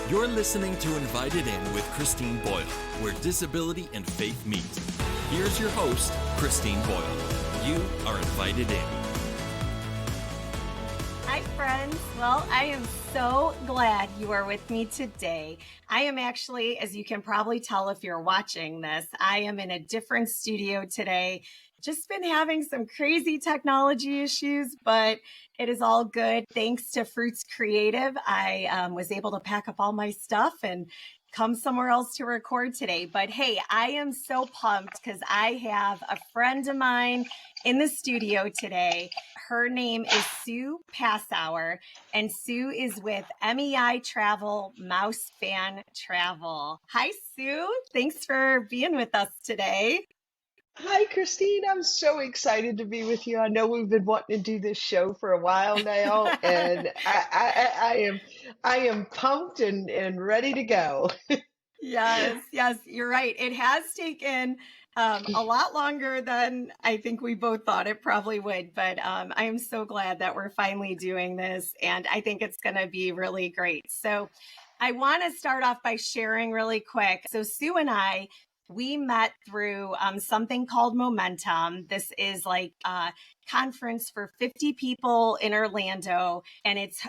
You're listening to Invited In with Christine Boyle, where disability and faith meet. Here's your host, Christine Boyle. You are invited in. Hi, friends. Well, I am so glad you are with me today. I am actually, as you can probably tell if you're watching this, I am in a different studio today. Just been having some crazy technology issues, but it is all good. Thanks to Fruits Creative, I was able to pack up all my stuff and come somewhere else to record today. But hey, I am so pumped because I have a friend of mine in the studio today. Her name is Sue.Passauer, and Sue is with MEI Travel, Mouse Fan Travel. Hi, Sue. Thanks for being with us today. Hi, Christine. I'm so excited to be with you. I know we've been wanting to do this show for a while now, and I am pumped and ready to go. Yes, you're right. It has taken a lot longer than I think we both thought it probably would, but I am so glad that we're finally doing this, and I think it's going to be really great. So I want to start off by sharing really quick. So Sue and I, we met through something called Momentum. This is like a conference for 50 people in Orlando, and it's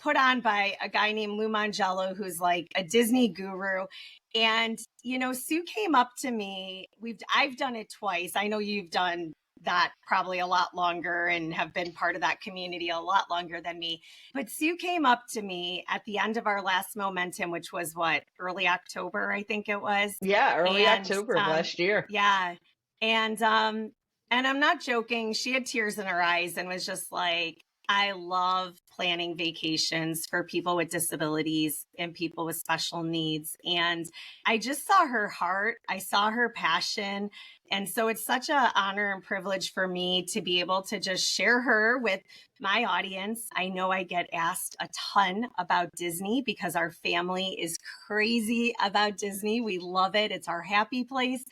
put on by a guy named Lou Mangello, who's like a Disney guru. And, you know, Sue came up to me. I've done it twice. I know you've done that probably a lot longer and have been part of that community a lot longer than me. But Sue came up to me at the end of our last Momentum, which was early October, I think it was. Yeah, early And October of last year. yeah. And I'm not joking. She had tears in her eyes and was just like, I love planning vacations for people with disabilities and people with special needs. And I just saw her heart. I saw her passion. And so it's such an honor and privilege for me to be able to just share her with my audience. I know I get asked a ton about Disney because our family is crazy about Disney. We love it. It's our happy place.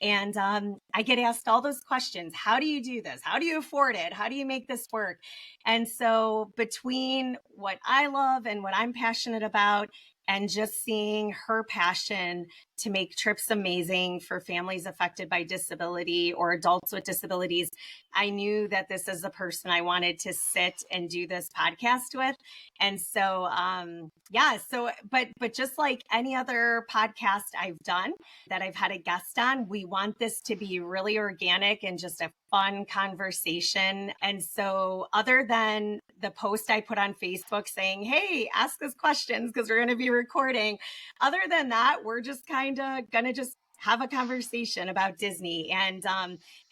And I get asked all those questions. How do you do this? How do you afford it? How do you make this work? And so between what I love and what I'm passionate about, and just seeing her passion to make trips amazing for families affected by disability or adults with disabilities, I knew that this is the person I wanted to sit and do this podcast with. And so, but just like any other podcast I've done that I've had a guest on, we want this to be really organic and just a fun conversation. And so other than the post I put on Facebook saying, hey, ask us questions because we're going to be recording, other than that, we're just kind of going to just have a conversation about Disney and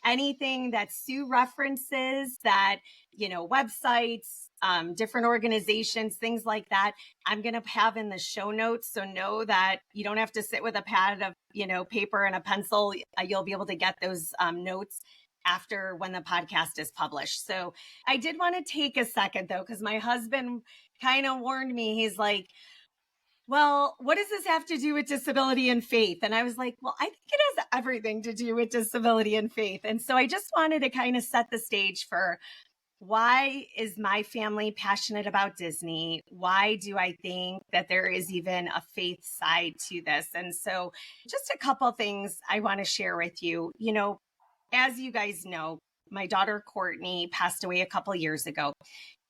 anything that Sue references that, you know, websites, different organizations, things like that, I'm going to have in the show notes. So know that you don't have to sit with a pad of, you know, paper and a pencil. You'll be able to get those notes after when the podcast is published. So I did want to take a second though, because my husband kind of warned me. He's like, well, what does this have to do with disability and faith? And I was like, well, I think it has everything to do with disability and faith. And so I just wanted to kind of set the stage for why is my family passionate about Disney? Why do I think that there is even a faith side to this? And so just a couple things I want to share with you. You know, as you guys know, my daughter Courtney passed away a couple years ago,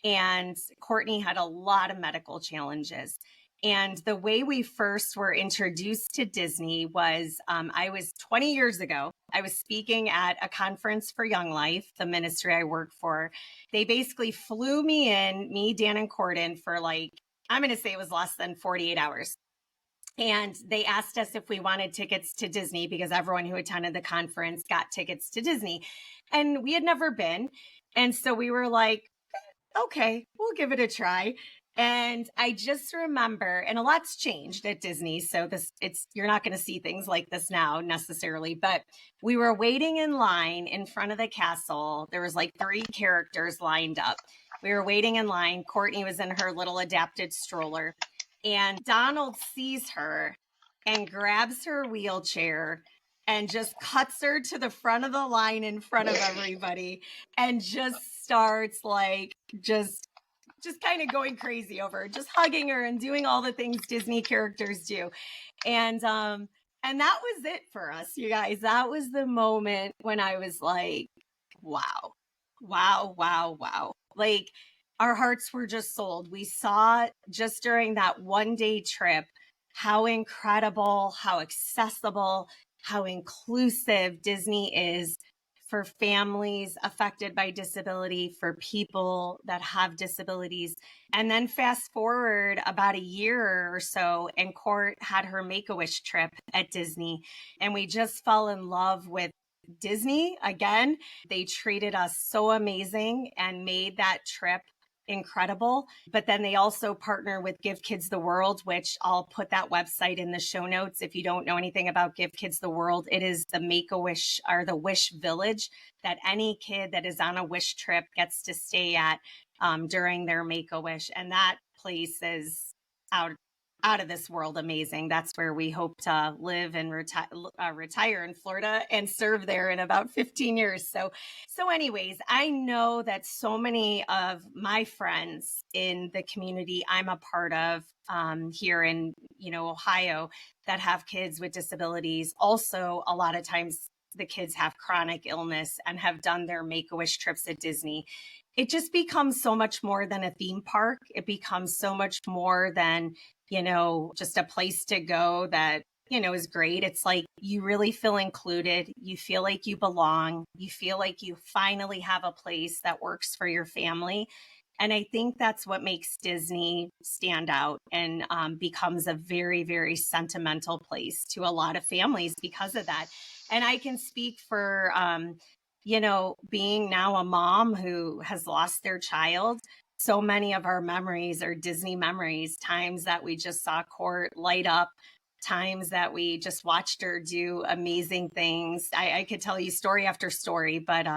and Courtney had a lot of medical challenges. And the way we first were introduced to Disney was I was 20 years ago. I was speaking at a conference for Young Life, the ministry I work for. They basically flew me in, me, Dan, and Corden for like, I'm going to say it was less than 48 hours. And they asked us if we wanted tickets to Disney because everyone who attended the conference got tickets to Disney. And we had never been. And so we were like, okay, we'll give it a try. And I just remember, and a lot's changed at Disney. So you're not going to see things like this now necessarily, but we were waiting in line in front of the castle. There was like 3 characters lined up. We were waiting in line. Courtney was in her little adapted stroller, and Donald sees her and grabs her wheelchair and just cuts her to the front of the line in front of everybody and just starts like just just kind of going crazy over her, just hugging her and doing all the things Disney characters do. And that was it for us, you guys. That was the moment when I was like, wow, wow, wow, wow. Like our hearts were just sold. We saw just during that 1-day trip how incredible, how accessible, how inclusive Disney is for families affected by disability, for people that have disabilities. And then fast forward about a year or so, and Court had her Make-A-Wish trip at Disney. And we just fell in love with Disney again. They treated us so amazing and made that trip incredible. But then they also partner with Give Kids the World, which I'll put that website in the show notes. If you don't know anything about Give Kids the World, it is the Make-A-Wish or the Wish Village that any kid that is on a wish trip gets to stay at during their Make-A-Wish. And that place is out of this world amazing. That's where we hope to live and retire in Florida and serve there in about 15 years. So anyways, I know that so many of my friends in the community I'm a part of here in, Ohio that have kids with disabilities. Also, a lot of times the kids have chronic illness and have done their Make-A-Wish trips at Disney. It just becomes so much more than a theme park. It becomes so much more than just a place to go that, is great. It's like you really feel included. You feel like you belong. You feel like you finally have a place that works for your family. And I think that's what makes Disney stand out and becomes a very, very sentimental place to a lot of families because of that. And I can speak for, being now a mom who has lost their child. So many of our memories are Disney memories, times that we just saw Court light up, times that we just watched her do amazing things. I could tell you story after story, but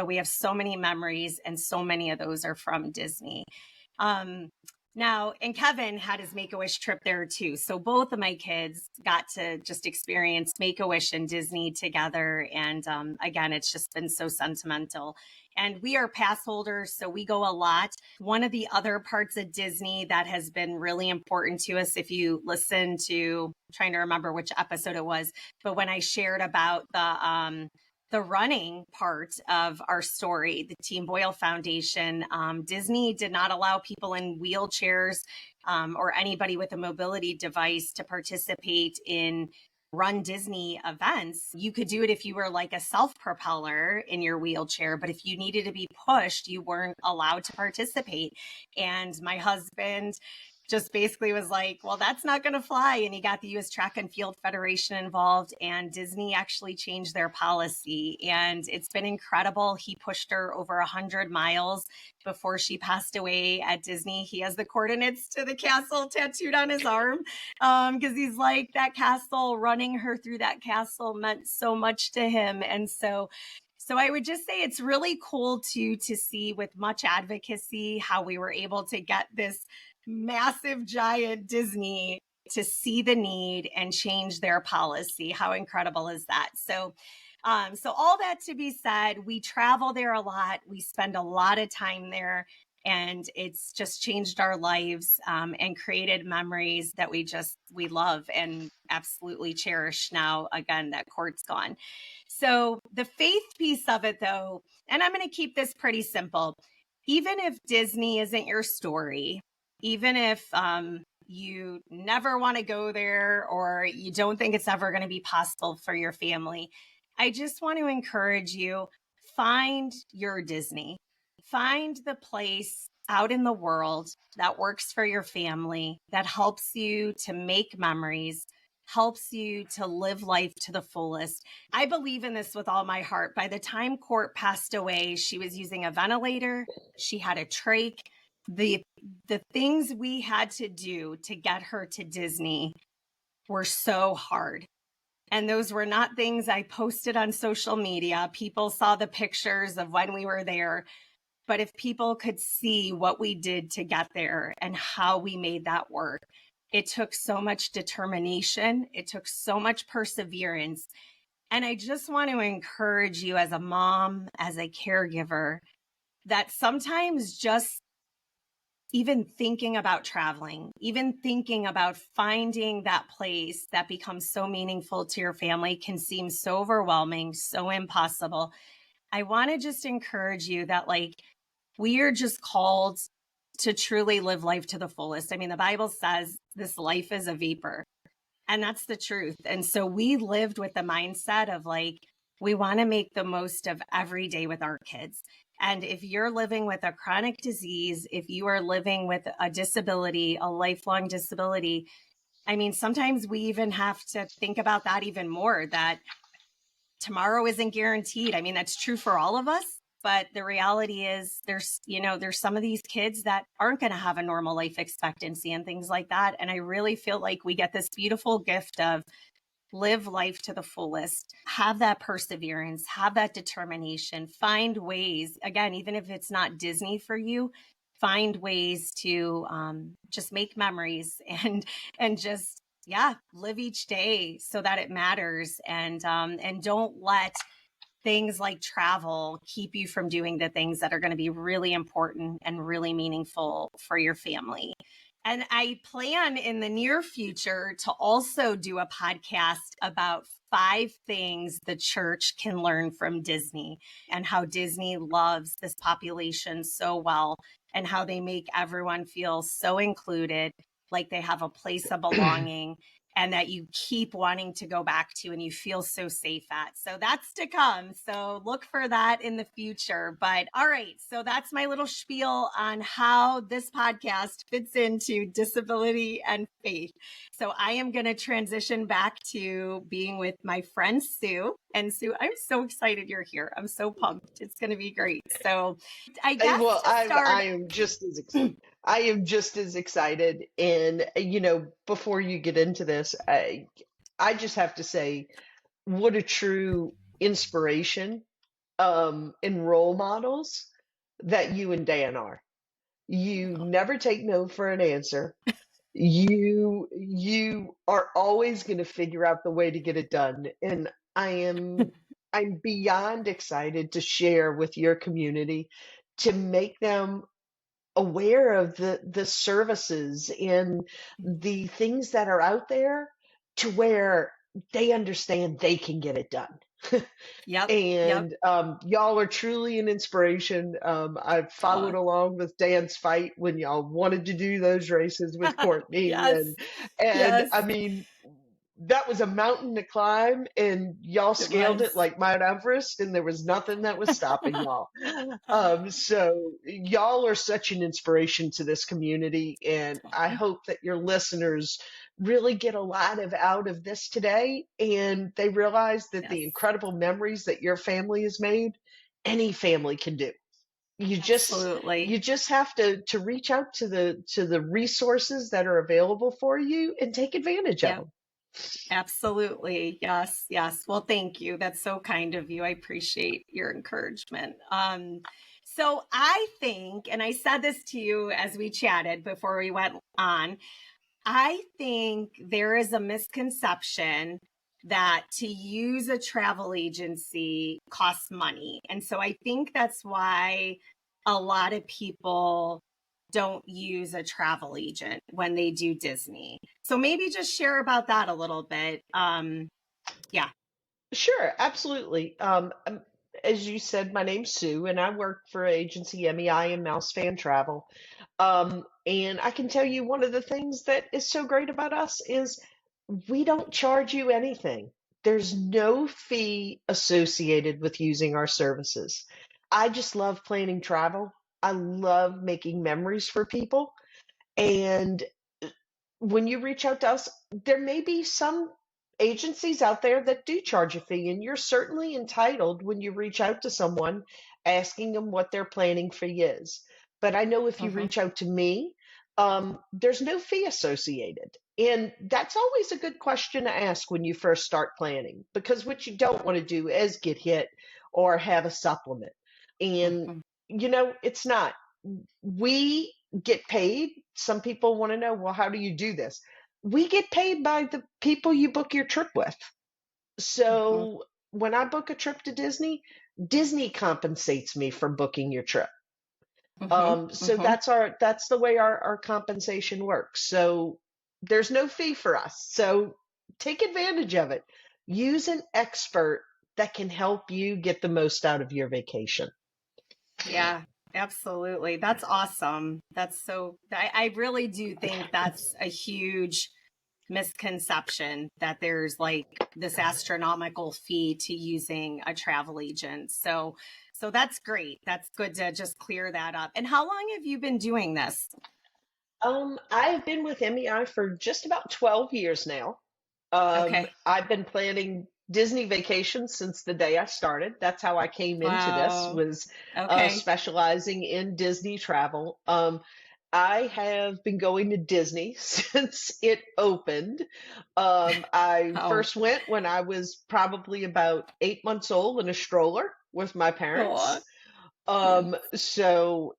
we have so many memories, and so many of those are from Disney. Now, and Kevin had his Make-A-Wish trip there too. So both of my kids got to just experience Make-A-Wish and Disney together. And again, it's just been so sentimental. And we are pass holders, so we go a lot. One of the other parts of Disney that has been really important to us, if you listen to, I'm trying to remember which episode it was, but when I shared about the running part of our story, the Team Boyle Foundation, Disney did not allow people in wheelchairs or anybody with a mobility device to participate in Run Disney events. You could do it if you were like a self-propeller in your wheelchair, but if you needed to be pushed, you weren't allowed to participate. And my husband just basically was like, well, that's not going to fly. And he got the U.S. Track and Field Federation involved, and Disney actually changed their policy. And it's been incredible. He pushed her over 100 miles before she passed away at Disney. He has the coordinates to the castle tattooed on his arm because he's like, that castle, running her through that castle meant so much to him. And so I would just say it's really cool to see, with much advocacy, how we were able to get this massive giant Disney to see the need and change their policy. How incredible is that? So all that to be said, we travel there a lot. We spend a lot of time there, and it's just changed our lives and created memories that we love and absolutely cherish now, again, that Court's gone. So the faith piece of it, though, and I'm going to keep this pretty simple. Even if Disney isn't your story, even if you never want to go there or you don't think it's ever going to be possible for your family, I just want to encourage you, find your Disney. Find the place out in the world that works for your family, that helps you to make memories, helps you to live life to the fullest. I believe in this with all my heart. By the time Court passed away, she was using a ventilator. She had a trach. The things we had to do to get her to Disney were so hard. And those were not things I posted on social media. People saw the pictures of when we were there. But if people could see what we did to get there and how we made that work, it took so much determination. It took so much perseverance. And I just want to encourage you as a mom, as a caregiver, that sometimes just even thinking about traveling, even thinking about finding that place that becomes so meaningful to your family can seem so overwhelming, so impossible. I want to just encourage you that, like, we are just called to truly live life to the fullest. I mean, the Bible says this life is a vapor, and that's the truth. And so we lived with the mindset of like, we want to make the most of every day with our kids. And if you're living with a chronic disease, if you are living with a disability, a lifelong disability, I mean, sometimes we even have to think about that even more, that tomorrow isn't guaranteed. I mean, that's true for all of us. But the reality is there's some of these kids that aren't going to have a normal life expectancy and things like that. And I really feel like we get this beautiful gift of live life to the fullest, have that perseverance, have that determination, find ways, again, even if it's not Disney for you, find ways to just make memories and just, yeah, live each day so that it matters. And don't let things like travel keep you from doing the things that are going to be really important and really meaningful for your family. And I plan in the near future to also do a podcast about 5 things the church can learn from Disney, and how Disney loves this population so well, and how they make everyone feel so included, like they have a place of belonging, and that you keep wanting to go back to and you feel so safe at. So that's to come. So look for that in the future. But all right, so that's my little spiel on how this podcast fits into disability and faith. So I am going to transition back to being with my friend Sue. And Sue, I'm so excited you're here. I'm so pumped. It's going to be great. So I guess Well, to start, I am just as I am just as excited. And before you get into this, I just have to say, what a true inspiration and role models that you and Dan are. You never take no for an answer. You are always going to figure out the way to get it done. And I'm beyond excited to share with your community, to make them aware of the services and the things that are out there, to where they understand they can get it done. yep, yep, And y'all are truly an inspiration. I've followed uh, along with Dan's fight when y'all wanted to do those races with Courtney, yes, and yes, I mean, that was a mountain to climb, and y'all it scaled it was. like Mount Everest, and there was nothing that was stopping y'all. So y'all are such an inspiration to this community, and I hope that your listeners really get a lot of out of this today, and they realize that Yes, the incredible memories that your family has made, any family can do. You just absolutely. you just have to reach out to the resources that are available for you and take advantage of Yep, them. absolutely. Yes, yes. Well, thank you. That's so kind of you. I appreciate your encouragement. So I think, and I said this to you as we chatted before we went on, I think there is a misconception that to use a travel agency costs money. And so I think that's why a lot of people don't use a travel agent when they do Disney. So maybe just share about that a little bit. Yeah. Sure, absolutely. As you said, my name's Sue, and I work for agency MEI and Mouse Fan Travel. And I can tell you, one of the things that is so great about us is we don't charge you anything. There's no fee associated with using our services. I just love planning travel. I love making memories for people. And when you reach out to us, there may be some agencies out there that do charge a fee, and you're certainly entitled when you reach out to someone, asking them what their planning fee is. But I know if you Hmm. reach out to me, there's no fee associated. And that's always a good question to ask when you first start planning, because what you don't want to do is get hit or have a supplement. And, Hmm. it's not. We get paid. Some people want to know, well, how do you do this? We get paid by the people you book your trip with. Hmm. So when I book a trip to Disney, Disney compensates me for booking your trip. So Mm-hmm. that's the way our compensation works. So there's no fee for us. So take advantage of it. Use an expert that can help you get the most out of your vacation. Yeah, absolutely. That's awesome. I really do think that's a huge misconception that there's like this astronomical fee to using a travel agent. So that's great. That's good to just clear that up. And how long have you been doing this? I've been with MEI for just about 12 years now. Okay. I've been planning Disney vacations since the day I started. That's how I came into this, Wow. was Okay. specializing in Disney travel. I have been going to Disney since it opened. I Oh. first went when I was probably about 8 months old in a stroller with my Oh. parents. Yes. So,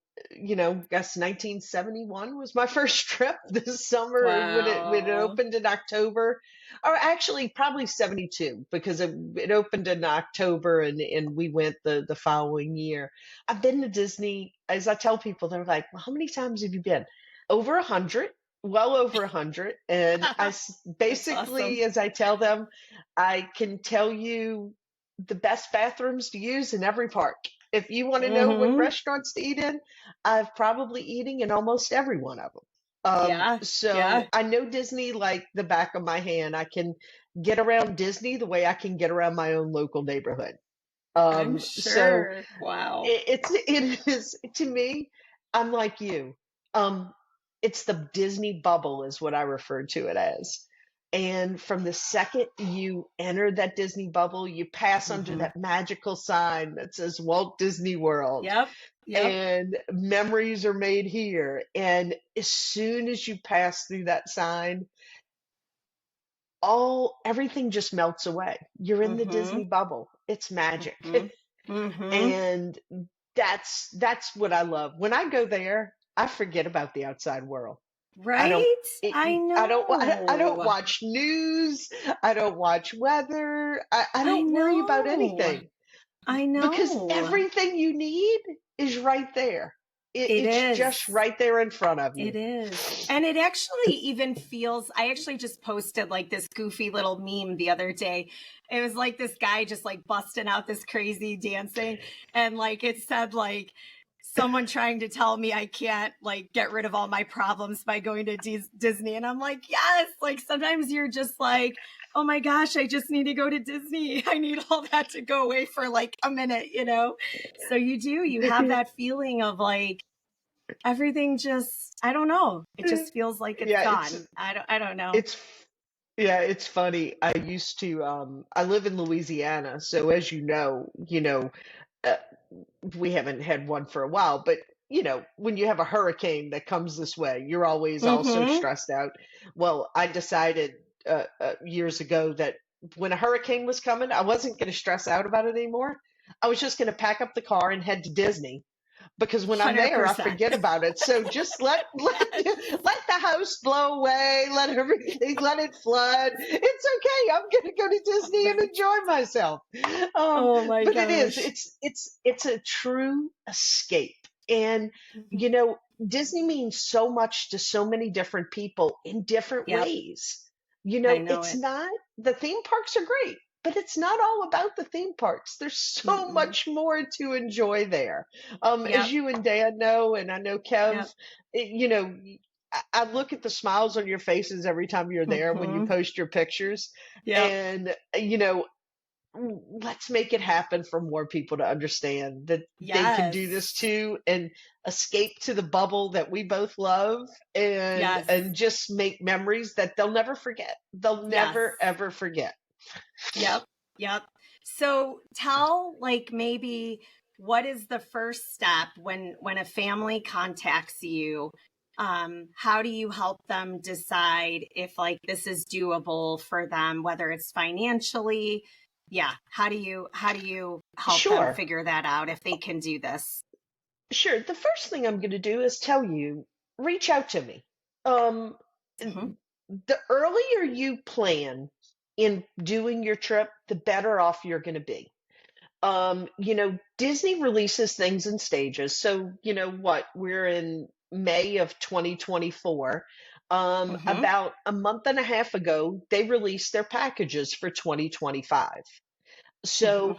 guess 1971 was my first trip this summer when it Wow. opened in October, or actually probably 72 because it opened in October and we went the following year. I've been to Disney, as I tell people, they're like, well, how many times have you been? Over 100, well over 100. And That's awesome. basically, as I tell them, I can tell you the best bathrooms to use in every park. If you want to know what Mm-hmm. restaurants to eat in, I've probably eating in almost every one of them. Yeah. So Yeah. I know Disney like the back of my hand. I can get around Disney the way I can get around my own local neighborhood. I'm So sure. Wow. it is to me. I'm like you. Um, it's the Disney bubble, is what I refer to it as. And from the second you enter that Disney bubble, you pass under Mm-hmm. that magical sign that says Walt Disney World, Yep. Yep. and memories are made here. And as soon as you pass through that sign, everything just melts away. You're in the Mm-hmm. Disney bubble. It's magic. Mm-hmm. Mm-hmm. And that's what I love. When I go there, I forget about the outside world. I don't Right? I I don't know. watch news. I don't watch weather. I I don't worry about know. anything I because know. everything you need is right there. It It's just is. right there in front of It you. is. And it actually even feels, I actually just posted like this goofy little meme the other day. It was like this guy just like busting out this crazy dancing. And like it said, like, someone trying to tell me I can't like get rid of all my problems by going to Disney. And I'm like, yes, like sometimes you're just like, oh my gosh, I just need to go to Disney. I need all that to go away for like a minute, you know? So you have that feeling of like, everything just, I don't know, it just feels like it's Yeah, gone. I don't know. it's yeah, it's funny. I live in Louisiana, so as uh, we haven't had one for a while, but when you have a hurricane that comes this way, you're always also Mm-hmm. stressed out. Well, I decided years ago that when a hurricane was coming, I wasn't going to stress out about it anymore. I was just going to pack up the car and head to Disney because when I'm there, I 100%. forget about it. So just let the house blow away, let everything, let it flood. It's okay. I'm going to go to Disney and enjoy myself. Um, Oh my but it is. gosh. It's a true escape, and Mhm. you know, Disney means so much to so many different people in different Yep, ways. I know It's it. not the theme parks are great, but it's not all about the theme parks. There's so Mm-mm. much more to enjoy there. As Yep, you and Dan know, and I know Kev, yep. it, you know, I look at the smiles on your faces every time you're there when you Mm-hmm. post your pictures. Yep. And, let's make it happen for more people to understand that they can do this Yes. too and escape to the bubble that we both love Yes. and just make memories that they'll never forget. They'll Yes. never ever forget. Yep. Yep. So tell like maybe what is the first step when a family contacts you? How do you help them decide if like this is doable for them, whether it's financially? Yeah. How do you help them Sure. figure that out if they can do this? Sure. The first thing I'm going to do is tell you, reach out to me. Um, Hmm. the earlier you plan in doing your trip, the better off you're going to be. Disney releases things in stages. So, we're in May of 2024. Mm-hmm. About a month and a half ago, they released their packages for 2025. Mm-hmm. So,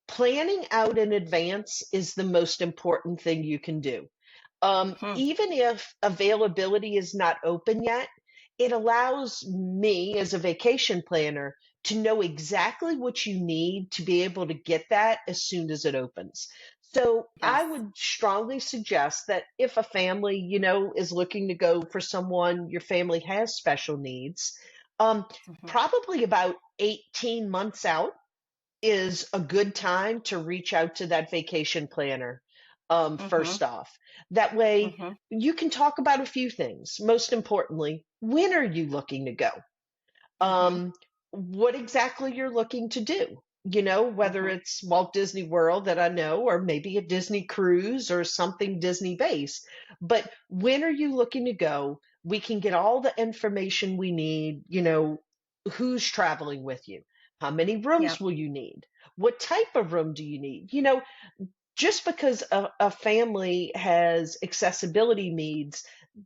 planning out in advance is the most important thing you can do. Hmm. Even if availability is not open yet, it allows me as a vacation planner to know exactly what you need to be able to get that as soon as it opens. So I Yes. would strongly suggest that if a family, is looking to go for someone your family has special needs, um, Mm-hmm. probably about 18 months out is a good time to reach out to that vacation planner, Mm-hmm. first off. That way, Mm-hmm. you can talk about a few things. Most importantly, when are you looking to go? Mm-hmm. um, what exactly you're looking to do. Whether Mm-hmm. it's Walt Disney World that I know, or maybe a Disney cruise or something Disney based. But when are you looking to go? We can get all the information we need, who's traveling with you? How many rooms Yep. will you need? What type of room do you need? Just because a family has accessibility needs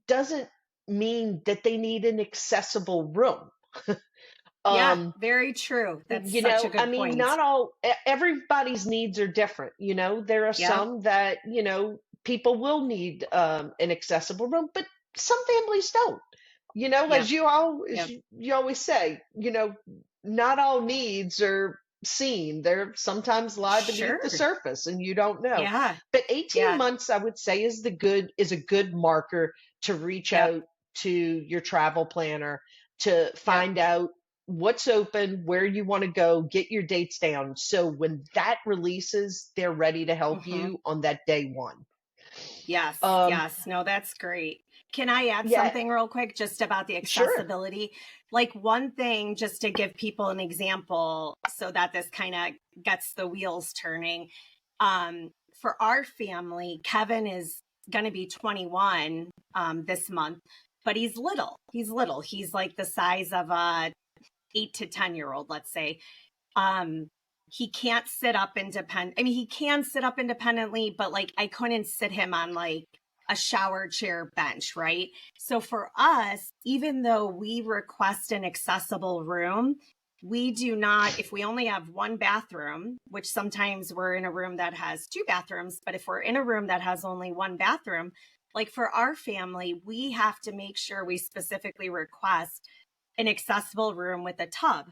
doesn't mean that they need an accessible room. Yeah. Um, Very true. That's such a I good mean, point. not all, everybody's needs are different. There are Yep. some that, people will need an accessible room, but some families don't. Yep. As Yep. you always say, not all needs are seen. They're sometimes lie beneath the Sure. surface and you don't know. Yeah. But 18 Yeah. months, I would say, is a good marker to reach Yep. out to your travel planner to Yep. find out what's open, where you want to go, get your dates down. So when that releases, they're ready to help Mm-hmm. you on that day one. Yes, Um, yes. No, that's great. Can I add yeah, something real quick just about the sure. accessibility? Like one thing, just to give people an example so that this kind of gets the wheels turning. For our family, Kevin is going to be 21 this month, but he's little. He's little. He's like the size of a 8 to 10-year-old, let's say. um he can't sit up independent. I mean, he can sit up independently, but like I couldn't sit him on like a shower chair bench, right? So for us, even though we request an accessible room, we do not, if we only have one bathroom, which sometimes we're in a room that has two bathrooms, but if we're in a room that has only one bathroom, like for our family, we have to make sure we specifically request an accessible room with a tub,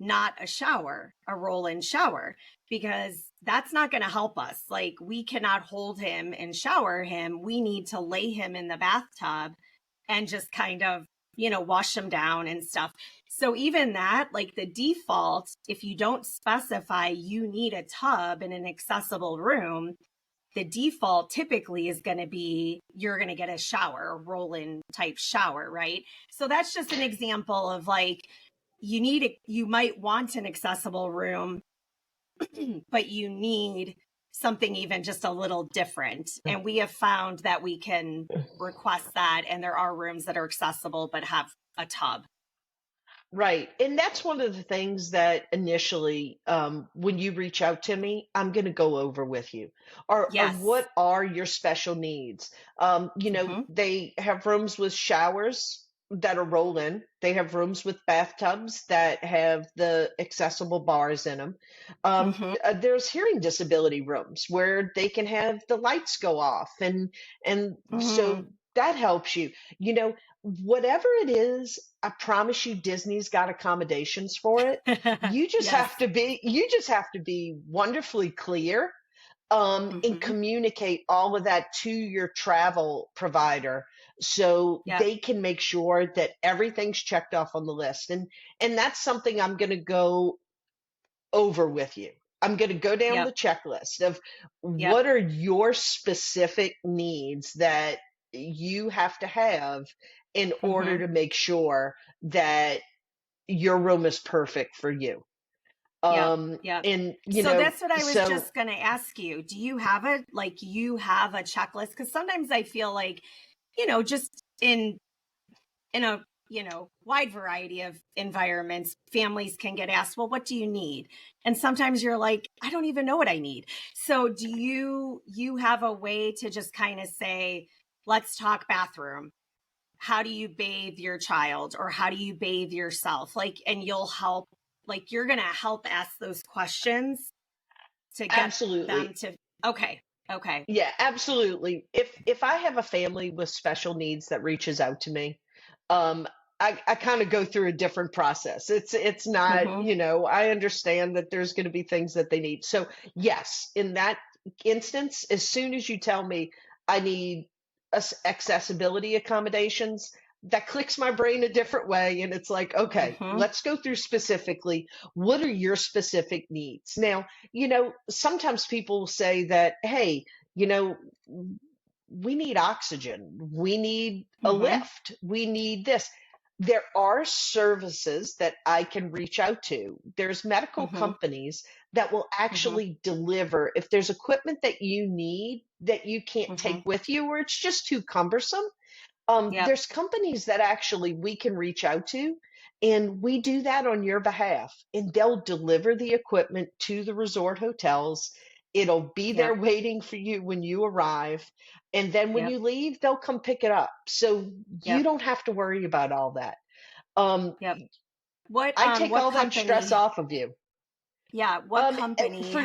not a shower, a roll in shower, because that's not going to help us. Like, we cannot hold him and shower him. We need to lay him in the bathtub and just kind of, wash him down and stuff. So, even that, like the default, if you don't specify you need a tub in an accessible room, the default typically is going to be you're going to get a shower, a roll-in type shower, right? So that's just an example of like you might want an accessible room, but you need something even just a little different. And we have found that we can request that, and there are rooms that are accessible but have a tub. Right. And that's one of the things that initially, when you reach out to me, I'm going to go over with you. Or Yes. what are your special needs? Mm-hmm. They have rooms with showers that are roll in. They have rooms with bathtubs that have the accessible bars in them. Mm-hmm. There's hearing disability rooms where they can have the lights go off, and Mm-hmm. so that helps you. Whatever it is, I promise you Disney's got accommodations for it. Yes. You just have to be wonderfully clear, and Mm-hmm. communicate all of that to your travel provider so Yep. they can make sure that everything's checked off on the list. And that's something I'm going to go over with you. I'm going to go down the Yep. checklist of Yep. what are your specific needs that you have to have in order Mm-hmm. to make sure that your room is perfect for you. Yep. Yep. And So that's what I was so just going to ask you. Do you have a you have a checklist? Because sometimes I feel like, just in a wide variety of environments, families can get asked, well, what do you need? And sometimes you're like, I don't even know what I need. So do you have a way to just kind of say, let's talk bathroom? How do you bathe your child, or how do you bathe yourself? Like, and you'll help, like, you're going to help ask those questions to get them Absolutely. to, okay. Okay. Yeah, absolutely. If I have a family with special needs that reaches out to me, um, I kind of go through a different process. It's not, Mm-hmm. I understand that there's going to be things that they need. So yes, in that instance, as soon as you tell me I need accessibility accommodations, that clicks my brain a different way, and it's like, okay, Mm-hmm. let's go through specifically what are your specific needs. Now, sometimes people will say that, hey, you know, we need oxygen, we need a Mm-hmm. lift, we need this. There are services that I can reach out to. There's medical Mm-hmm. companies that will Mm-hmm. actually deliver. If there's equipment that you need that you can't Mm-hmm. take with you or it's just too cumbersome, Yep. there's companies that actually we can reach out to, and we do that on your behalf. And they'll deliver the equipment to the resort hotels. It'll be there Yep. waiting for you when you arrive. And then when Yep. you leave, they'll come pick it up. So you Yep. don't have to worry about all that. Um, Yep. I take What all that stress company, off of you. yeah, what company For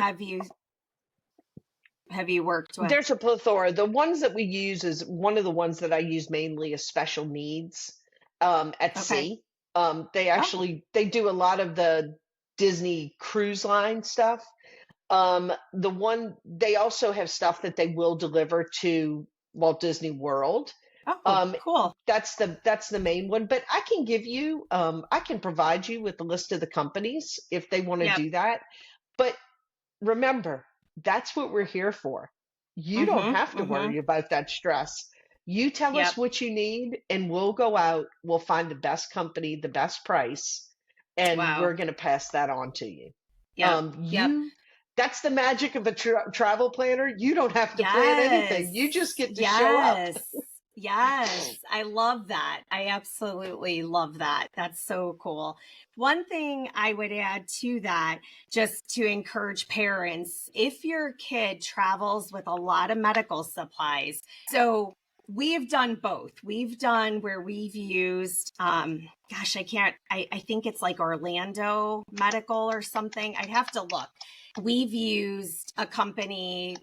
have you worked with? There's a plethora. The ones that we use is one of the ones that I use mainly is special needs at Okay. sea. They Oh, actually they do a lot of the Disney cruise line stuff. The one they also have stuff that they will deliver to Walt Disney World. oh, Um, cool. that's the main one. But I can provide you with the list of the companies if they want to Yep. do that. But remember, that's what we're here for. You don't Mm-hmm. have to Mm-hmm. worry about that stress. You tell us Yep. what you need, and we'll go out, we'll find the best company, the best price, and Wow. we're going to pass that on to you. Yep. Yep. You That's the magic of a travel planner. You don't have to plan Yes. anything. You just get to show up. Yes. Yes. I love that. I absolutely love that. That's so cool. One thing I would add to that, just to encourage parents, if your kid travels with a lot of medical supplies, so we've done both. We've done where we've used, gosh, I think it's like Orlando Medical or something. I'd have to look. We've used a company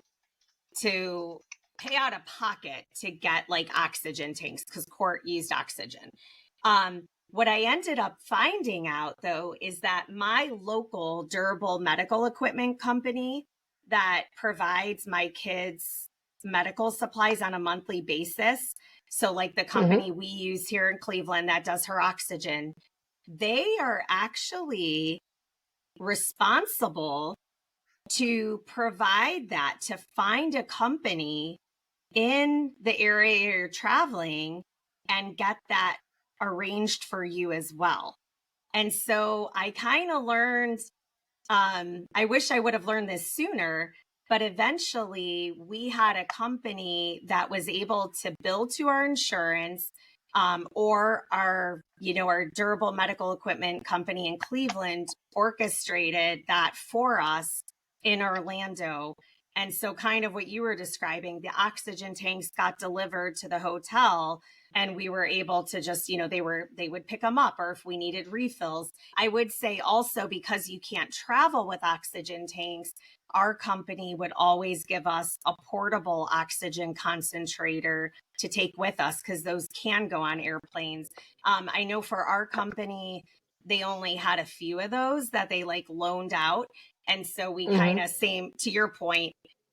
to pay out of pocket to get like oxygen tanks because court used oxygen. What I ended up finding out though is that my local durable medical equipment company that provides my kids medical supplies on a monthly basis, so like the Hmm. company we use here in Cleveland that does her oxygen, they are actually responsible to provide that, to find a company in the area you're traveling and get that arranged for you as well. And so I kind of learned, I wish I would have learned this sooner, but eventually we had a company that was able to bill to our insurance, or our durable medical equipment company in Cleveland orchestrated that for us in Orlando. And so kind of what you were describing, the oxygen tanks got delivered to the hotel and we were able to just, they would pick them up, or if we needed refills. I would say also, because you can't travel with oxygen tanks, our company would always give us a portable oxygen concentrator to take with us because those can go on airplanes. I know for our company, they only had a few of those that they like loaned out. And so we kind Hmm. of, same to your point,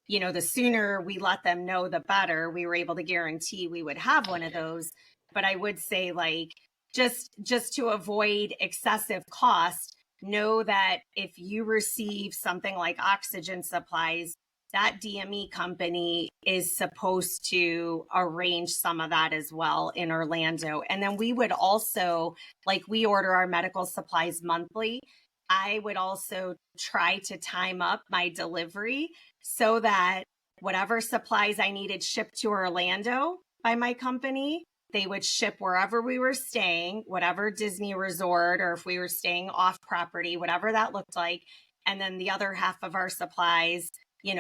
the sooner we let them know, the better. We were able to guarantee we would have one of those. But I would say, like, just to avoid excessive cost, know that if you receive something like oxygen supplies, that DME company is supposed to arrange some of that as well in Orlando. And then we would also, like, we order our medical supplies monthly. I would also try to time up my delivery so that whatever supplies I needed shipped to Orlando by my company, they would ship wherever we were staying, whatever Disney resort, or if we were staying off property, whatever that looked like. And then the other half of our supplies,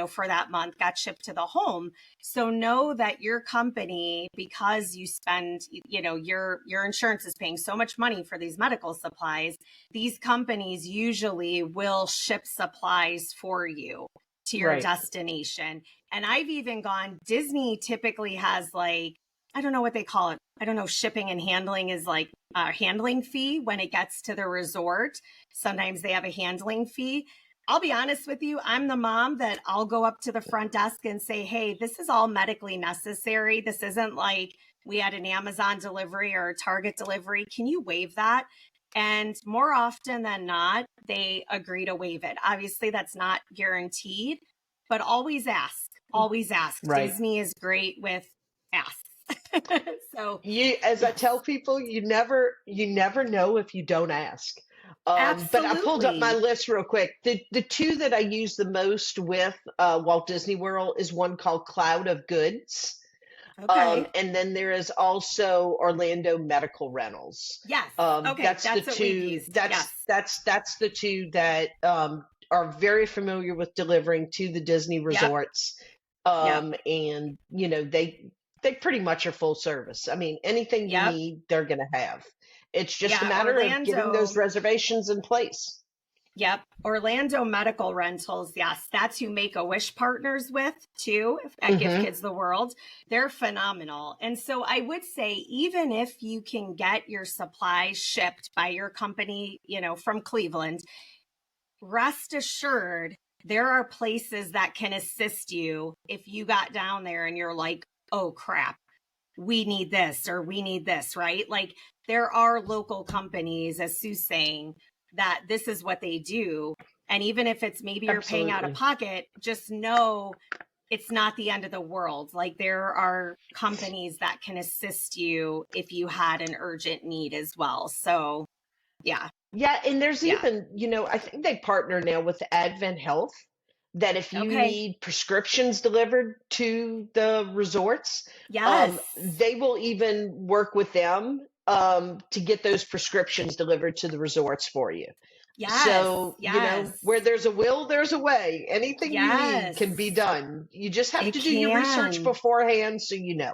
for that month got shipped to the home. So know that your company, because you spend, your insurance is paying so much money for these medical supplies, these companies usually will ship supplies for you to your Right. destination. And I've even gone, Disney typically has like, I don't know what they call it. I don't know. Shipping and handling is like a handling fee when it gets to the resort. Sometimes they have a handling fee. I'll be honest with you. I'm the mom that I'll go up to the front desk and say, hey, this is all medically necessary. This isn't like we had an Amazon delivery or a Target delivery. Can you waive that? And more often than not, they agree to waive it. Obviously, that's not guaranteed, but always ask. Always ask. Right. Disney is great with ask. So, As I tell yes, people, you never know if you don't ask. But I pulled up my absolutely. list real quick. The two that I use the most with Walt Disney World is one called Cloud of Goods. Okay. And then there is also Orlando Medical Rentals. Yes. Okay. That's the That's what we've two. used. That's Yes. that's the two that are very familiar with delivering to the Disney Yep. resorts. Yep. And they pretty much are full service. I mean, anything you Yep. need, they're going to have. It's just a Yeah. matter of getting those Orlando. reservations in place. Yep. Orlando Medical Rentals. Yes. That's who Make-A-Wish partners with too at Give Hmm. Kids the World. They're phenomenal. And so I would say, even if you can get your supplies shipped by your company, from Cleveland, rest assured there are places that can assist you if you got down there and you're like, oh crap, we need this or we need this, right? Like there are local companies, as Sue's saying, that this is what they do. And even if it's maybe you're paying out of Absolutely. pocket, just know it's not the end of the world. Like there are companies that can assist you if you had an urgent need as well. So yeah, Yeah, and there's yeah. even, I think they partner now with Advent Health that if you Okay. need prescriptions delivered to the resorts, Yes. they will even work with them to get those prescriptions delivered to the resorts for you. Yes. So, Yes. where there's a will, there's a way. Anything you need can be Yes. done. You just have It to do your research can. beforehand so you know.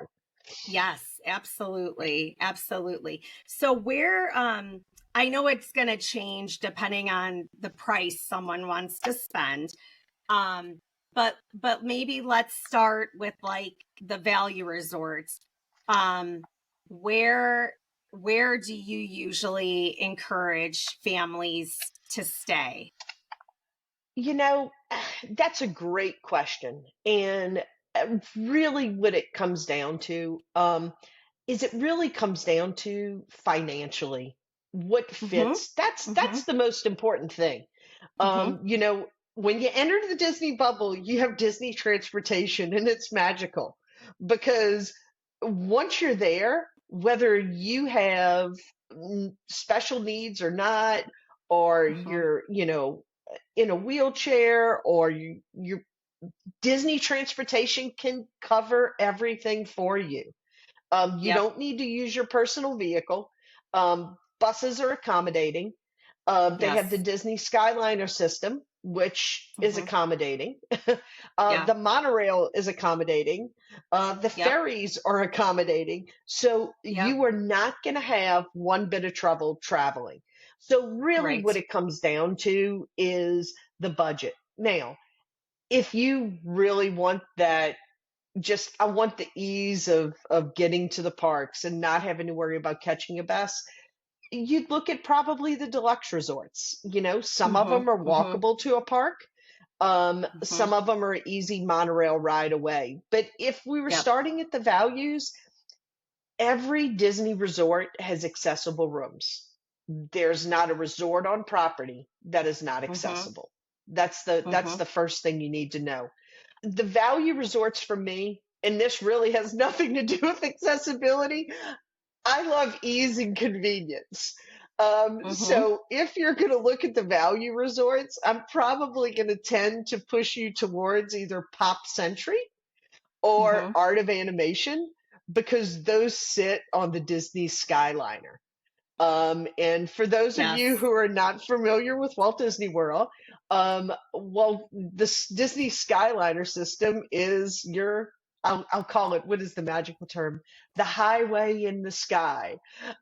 Yes, absolutely. Absolutely. So where I know it's going to change depending on the price someone wants to spend. Um but maybe let's start with like the value resorts. Um where where do you usually encourage families to stay? You know, that's a great question. And really, what it comes down to is it really comes down to financially what Mhm. fits. That's Mhm. the most important thing. Mhm. When you enter the Disney bubble, you have Disney transportation, and it's magical because once you're there, whether you have special needs or not, or Mhm. you're, in a wheelchair, or your Disney transportation can cover everything for you. You Yep. don't need to use your personal vehicle. Buses are accommodating. They have the Yes. Disney Skyliner system, which is Mhm. accommodating. Yeah. The monorail is accommodating. The Yep. ferries are accommodating. So Yep. you are not going to have one bit of trouble traveling. So, really, Right. what it comes down to is the budget. Now, if you really want that, just I want the ease of getting to the parks and not having to worry about catching a bus, you'd look at probably the deluxe resorts. Some of Mhm. them are Mhm. walkable to a park. Mhm. Some of them are easy monorail ride away. But if we were Yep. starting at the values, every Disney resort has accessible rooms. There's not a resort on property that is not Mhm. accessible. That's Mhm. the first thing you need to know. The value resorts for me, and this really has nothing to do with accessibility, I love ease and convenience. Mhm. So if you're going to look at the value resorts, I'm probably going to tend to push you towards either Pop Century or Mhm. Art of Animation because those sit on the Disney Skyliner. And for those of you Yes. who are not familiar with Walt Disney World, well, this Disney Skyliner system is I'll call it, what is the magical term? The highway in the sky.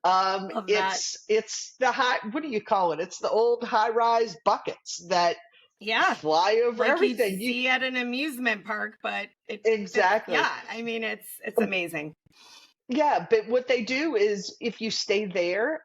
Love that. It's the what do you call it? It's the old high-rise buckets that Yeah. fly over Like you'd everything. see at an amusement park, but Exactly. yeah, I mean, it's amazing. Yeah, but what they do is if you stay there,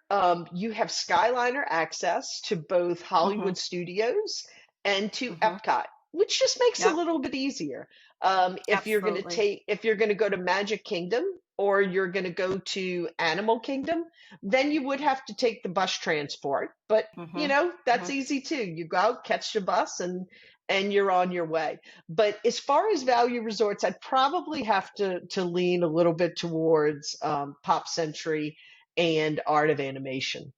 you have Skyliner access to both Hmm. Hollywood Studios and to Hmm. Epcot, which just makes it a Yep. little bit easier. Absolutely. If you're going to go to Magic Kingdom or you're going to go to Animal Kingdom, then you would have to take the bus transport. But you Hmm. know, that's Hmm. easy too. You go out, catch the bus, and you're on your way. But as far as value resorts, I'd probably have to lean a little bit towards Pop Century and Art of Animation.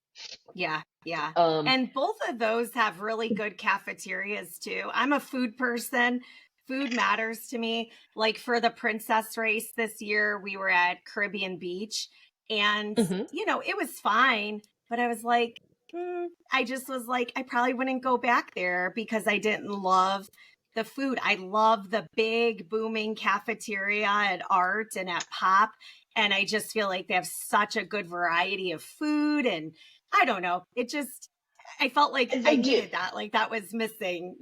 Yeah. Yeah. Um, And both of those have really good cafeterias too. I'm a food person. Food matters to me. Like for the princess race this year, we were at Caribbean Beach and, mhm. it was fine, but I was like, I just was like, I probably wouldn't go back there because I didn't love the food. I love the big booming cafeteria at Art and at Pop. And I just feel like they have such a good variety of food. And I don't know. I felt like I They do. needed that. Like that was missing,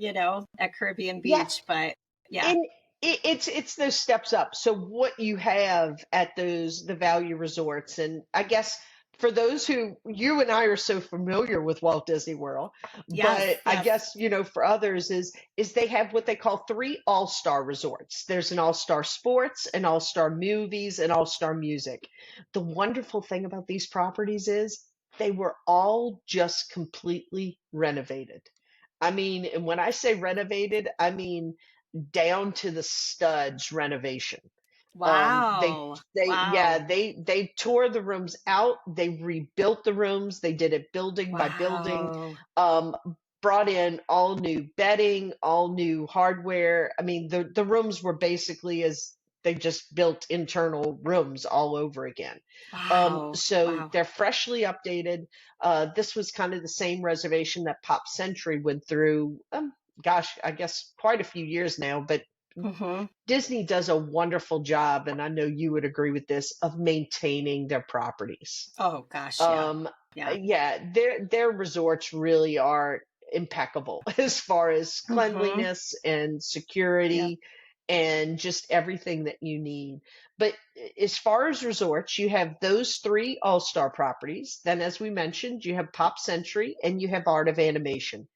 at Caribbean Yeah, Beach. But yeah, and it's those steps up. So what you have at the value resorts, and I guess for those who you and I are so familiar with Walt Disney World, yes, but I yes. guess for others is they have what they call three all-star resorts. There's an all-star sports, an all-star movies, and all-star music. The wonderful thing about these properties is they were all just completely renovated. I mean, and when I say renovated, I mean down to the studs renovation. Wow. Wow. They tore the rooms out, they rebuilt the rooms, they did it building by building, Wow. um, brought in all new bedding, all new hardware. I mean, the rooms were basically as they just built internal rooms all over again. Wow. So Wow. they're freshly updated. This was kind of the same reservation that Pop Century went through. Gosh, I guess quite a few years now, but Hmm. Disney does a wonderful job, and I know you would agree with this, of maintaining their properties. Oh gosh. Yeah. Um, Yeah. yeah, their resorts really are impeccable as far as Hmm. cleanliness and Yep. security and just everything that you need. But as far as resorts, you have those three all-star properties. Then, as we mentioned, you have Pop Century and you have Art of Animation.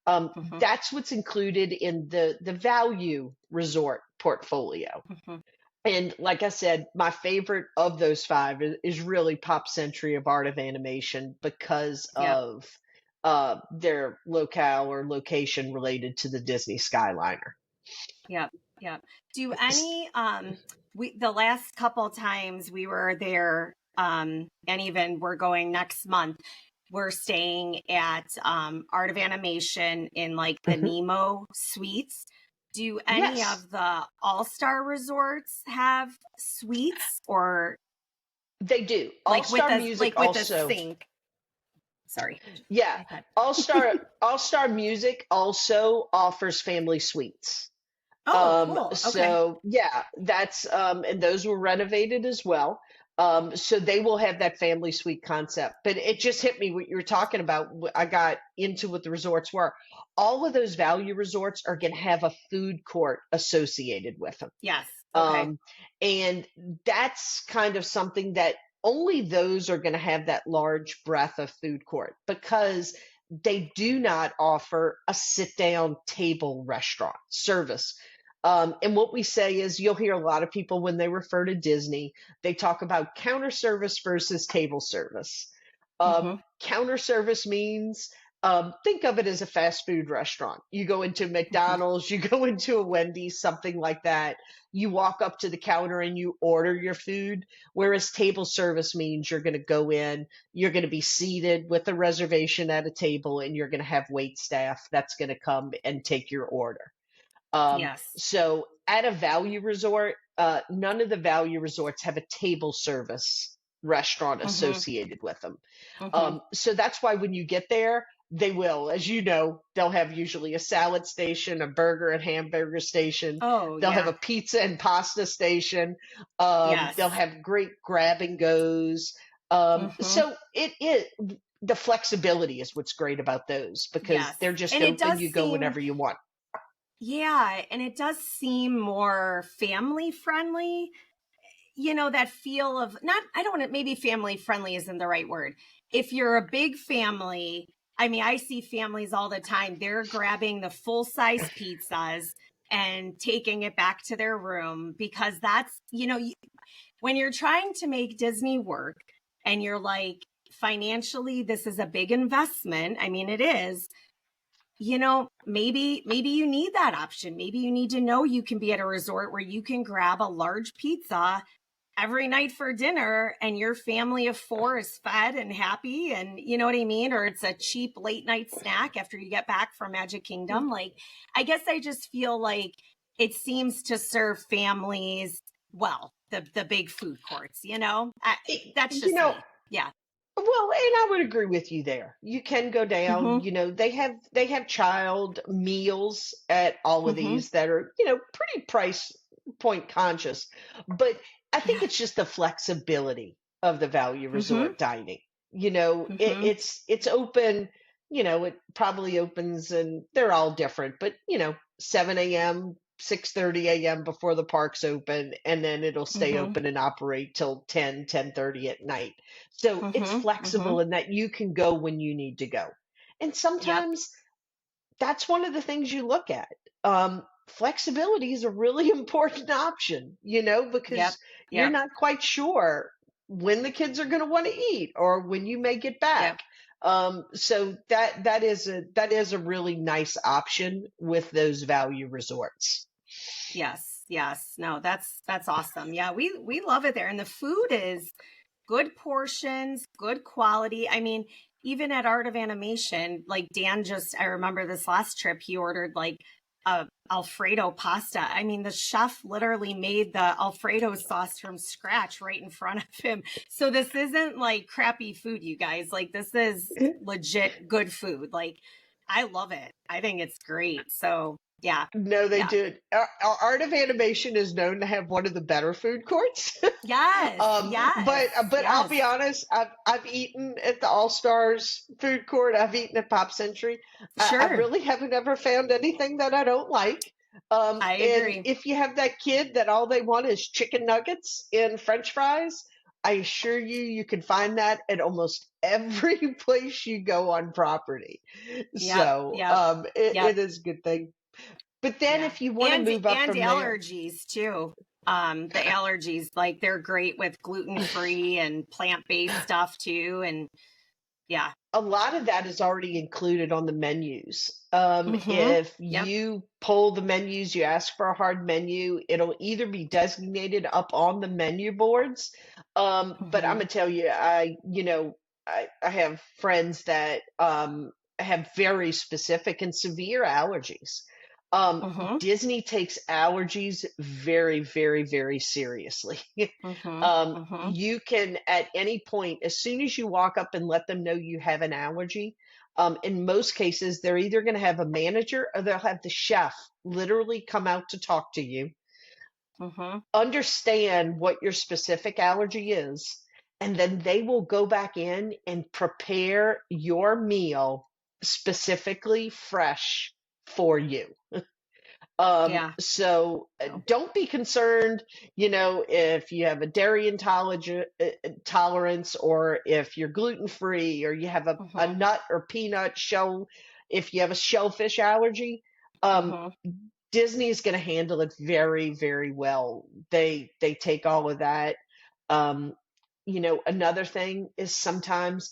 Hmm. That's what's included in the value resort portfolio. Hmm. And like I said, my favorite of those five is really Pop Century of Art of Animation because Yep. of their locale or location related to the Disney Skyliner. Yep. Yep. Do any we the last couple times we were there, and even we're going next month, we're staying at Art of Animation in like the Mhm. Nemo suites. Do any Yes, of the all-star resorts have suites or they do. All like with Star a Music also. sink? Sorry. Yeah, Go ahead. All Star Music also offers family suites. Oh, cool. Okay. So yeah, that's and those were renovated as well. So they will have that family suite concept. But it just hit me what you were talking about. I got into what the resorts were. All of those value resorts are going to have a food court associated with them. Yes. Okay. Um, and that's kind of something that only those are going to have that large breadth of food court because they do not offer a sit down table restaurant service. And what we say is you'll hear a lot of people when they refer to Disney, they talk about counter service versus table service. Mhm. Counter service means think of it as a fast food restaurant. You go into Mhm. McDonald's, you go into a Wendy's, something like that. You walk up to the counter and you order your food. Whereas table service means you're going to go in, you're going to be seated with a reservation at a table, and you're going to have wait staff that's going to come and take your order. Yes. So at a value resort, none of the value resorts have a table service restaurant Mm-hmm. associated with them. Mm-hmm. So that's why when you get there, they will, as you know, they'll have usually a salad station, a burger and hamburger station. Oh, They'll have yeah. a pizza and pasta station. They'll Yes. have great grab and goes. Mm-hmm. So the flexibility is what's great about those because Yes. they're just And it open. does You go seem, whenever you want. yeah, and it does seem more family friendly, that feel of not, I don't want to, maybe family friendly isn't the right word. If you're a big family, I mean, I see families all the time, they're grabbing the full size pizzas and taking it back to their room because that's, when you're trying to make Disney work and you're like, financially, this is a big investment. I mean, it is, maybe you need that option. Maybe you need to know you can be at a resort where you can grab a large pizza every night for dinner and your family of four is fed and happy, and you know what I mean? Or it's a cheap late night snack after you get back from Magic Kingdom. Like, I guess I just feel like it seems to serve families well, the big food courts, that's You just know, me. Yeah. well, and I would agree with you there. You can go down, Mm-hmm. they have child meals at all of Mm-hmm. these that are, pretty price point conscious. But I think Yeah. it's just the flexibility of the value Mm-hmm. resort dining. Mm-hmm. It's open, it probably opens and they're all different, but 7 a.m., 6:30 a.m. before the parks open, and then it'll stay Mm-hmm. open and operate till 10:30 at night. So it's Mm-hmm. Mm-hmm. flexible in that you can go when you need to go. And Yep. sometimes that's one of the things you look at. Flexibility is a really important option, Yep. because you're Yep. not quite sure when the kids are going to want to eat or when you may get Yep. back. So that is a really nice option with those value resorts. Yes, yes. No, that's awesome. Yeah, we love it there. And the food is good portions, good quality. I mean, even at Art of Animation, like Dan I remember this last trip, he ordered like a Alfredo pasta. I mean, the chef literally made the Alfredo sauce from scratch right in front of him. So this isn't like crappy food, you guys. Like, this is legit good food. Like, I love it. I think it's great. So yeah. No, they Yeah. did. Our Art of Animation is known to have one of the better food courts. Yes, But yes, but I'll yes. be honest, I've eaten at the All Stars food court. I've eaten at Pop Century. I Sure. really haven't ever found anything that I don't like. I And agree. if you have that kid that all they want is chicken nuggets and French fries, I assure you, you can find that at almost every place you go on property. Yep, So yep, it yep. is a good thing. But then Yeah. if you want to And move up and from there, allergies too. The allergies, like, they're great with gluten-free and plant-based stuff too. And yeah. a lot of that is already included on the menus. Mm-hmm. If Yep. you pull the menus, you ask for a hard menu, it'll either be designated up on the menu boards. But I'm Mm-hmm. gonna tell you, I have friends that have very specific and severe allergies. Mm-hmm. Disney takes allergies very, very, very seriously. Mm-hmm. Mm-hmm. You can, at any point, as soon as you walk up and let them know you have an allergy, in most cases, they're either going to have a manager or they'll have the chef literally come out to talk to you, Mm-hmm. understand what your specific allergy is, and then they will go back in and prepare your meal specifically fresh for you. Yeah. So, Don't be concerned, if you have a dairy intolerance or if you're gluten free or you have a mm-hmm. nut or peanut shell, if you have a shellfish allergy, um, Mm-hmm. Disney is going to handle it very, very well. They take all of that. Um, Another thing is sometimes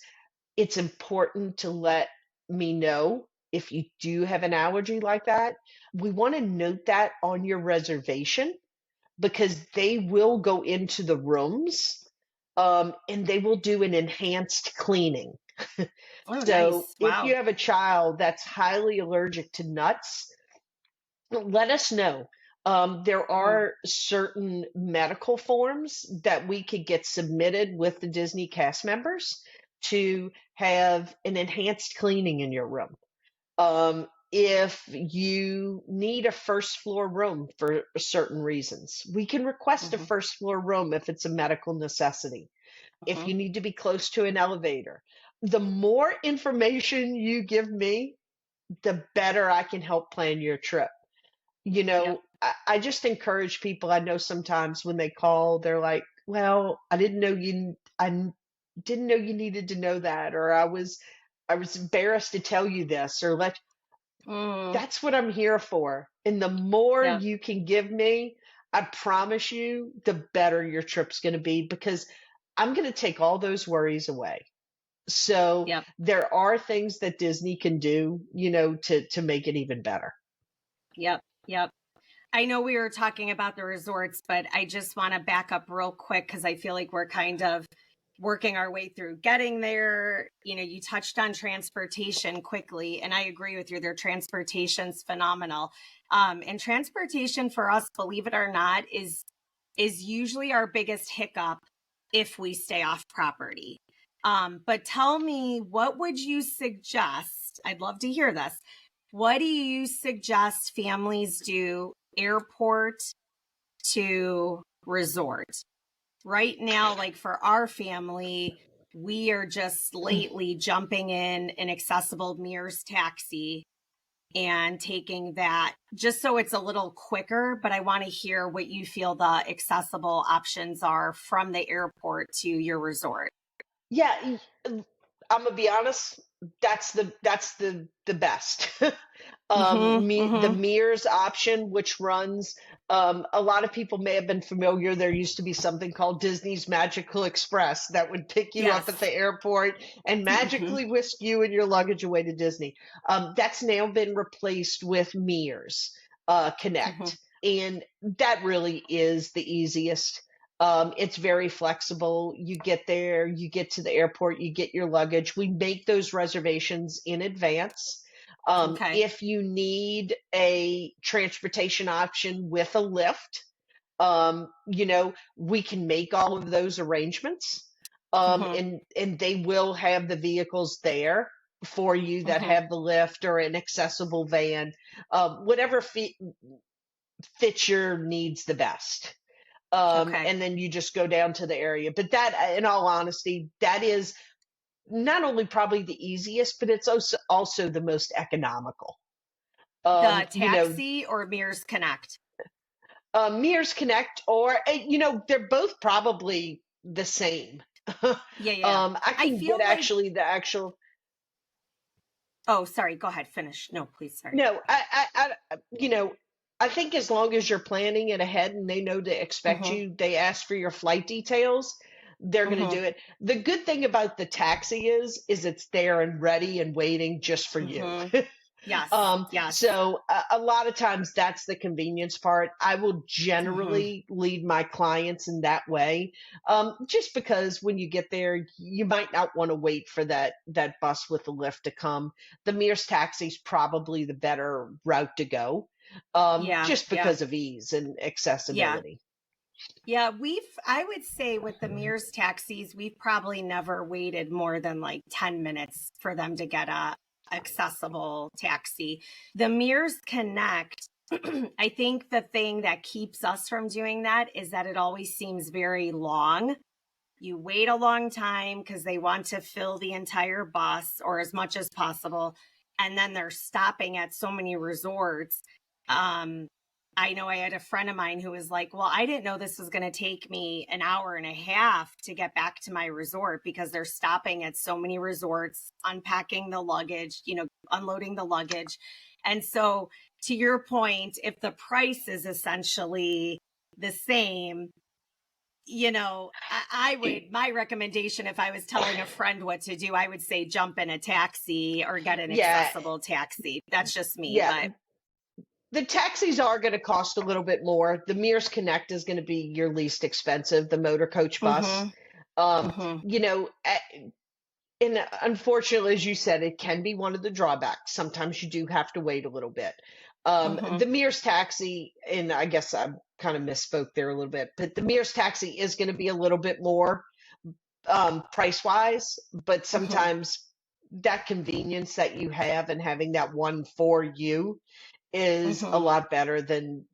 it's important to let me know if you do have an allergy like that. We want to note that on your reservation because they will go into the rooms, and they will do an enhanced cleaning. Oh, So nice. if you Wow. have a child that's highly allergic to nuts, let us know. There Mm, are certain medical forms that we could get submitted with the Disney cast members to have an enhanced cleaning in your room. If you need a first floor room for certain reasons, we can request a mhm, first floor room if it's a medical necessity. If mhm. you need to be close to an elevator, the more information you give me, the better I can help plan your trip. Yep. I just encourage people. I know sometimes when they call, they're like, well, didn't know you needed to know that, or I was embarrassed to tell you this, or let Mm, that's what I'm here for. And the more yep. you can give me, I promise you, the better your trip's going to be because I'm going to take all those worries away. So Yep. there are things that Disney can do, to make it even better. Yep. Yep. I know we were talking about the resorts, but I just want to back up real quick because I feel like we're kind of working our way through getting there. You touched on transportation quickly, and I agree with you. Their transportation's phenomenal. And transportation for us, believe it or not, is usually our biggest hiccup if we stay off property. But tell me, what would you suggest? I'd love to hear this. What do you suggest families do airport to resort? Right now, like for our family, we are just lately jumping in an accessible Mears taxi and taking that just so it's a little quicker. But I want to hear what you feel the accessible options are from the airport to your resort. Yeah, I'm gonna be honest. That's the best. Mm-hmm. The Mm-hmm. Mears option, which runs, a lot of people may have been familiar. There used to be something called Disney's Magical Express that would pick you up Yes. at the airport and Mm-hmm. magically whisk you and your luggage away to Disney. That's now been replaced with Mears Mm-hmm. Connect, and that really is the easiest. It's very flexible. You get there, you get to the airport, you get your luggage. We make those reservations in advance. Okay. If you need a transportation option with a lift, we can make all of those arrangements. Mm-hmm. And they will have the vehicles there for you that Mm-hmm. have the lift or an accessible van, whatever fits your needs the best. Okay. And then you just go down to the area. But that, in all honesty, that is not only probably the easiest, but it's also the most economical. The You know, taxi or Mears Connect? Mears Connect, or they're both probably the same. Yeah, yeah. I I can get feel like, actually the actual. oh, sorry, go ahead, finish. No, please, sorry. No, I think as long as you're planning it ahead and they know to expect Mm-hmm. you, they ask for your flight details, they're going to Mm-hmm. do it. The good thing about the taxi is it's there and ready and waiting just for you. Mm-hmm. Yes, yes. So a lot of times that's the convenience part. I will Mm-hmm. generally lead my clients in that way, just because when you get there, you might not want to wait for that bus with the lift to come. The Mears taxi is probably the better route to go, Yeah, just yeah, because of ease and yeah. accessibility. Yeah, I would say with the Mears taxis, we've probably never waited more than like 10 minutes for them to get a accessible taxi. The Mears Connect, I think the thing that keeps us from doing that is that it always seems very long. You wait a long time because they want to fill the entire bus or as much as possible. And then they're stopping at so many resorts. Um, I know I had a friend of mine who was like, well, I didn't know this was going to take me an hour and a half to get back to my resort because they're stopping at so many resorts, unpacking the luggage, unloading the luggage. And so, to your point, if the price is essentially the same, I would, my recommendation, if I was telling a friend what to do, I would say jump in a taxi or get an Yeah, accessible taxi. That's just me, yeah. but The taxis are going to cost a little bit more. The Mears Connect is going to be your least expensive, the motor coach bus. mm-hmm, mm-hmm, You know, and unfortunately, as you said, it can be one of the drawbacks. Sometimes you do have to wait a little bit. Mm-hmm. The Mears taxi, and I guess I kind of misspoke there a little bit, but the Mears taxi is going to be a little bit more price wise, but Mm-hmm. sometimes that convenience that you have and having that one for you is a Mm-hmm. lot better than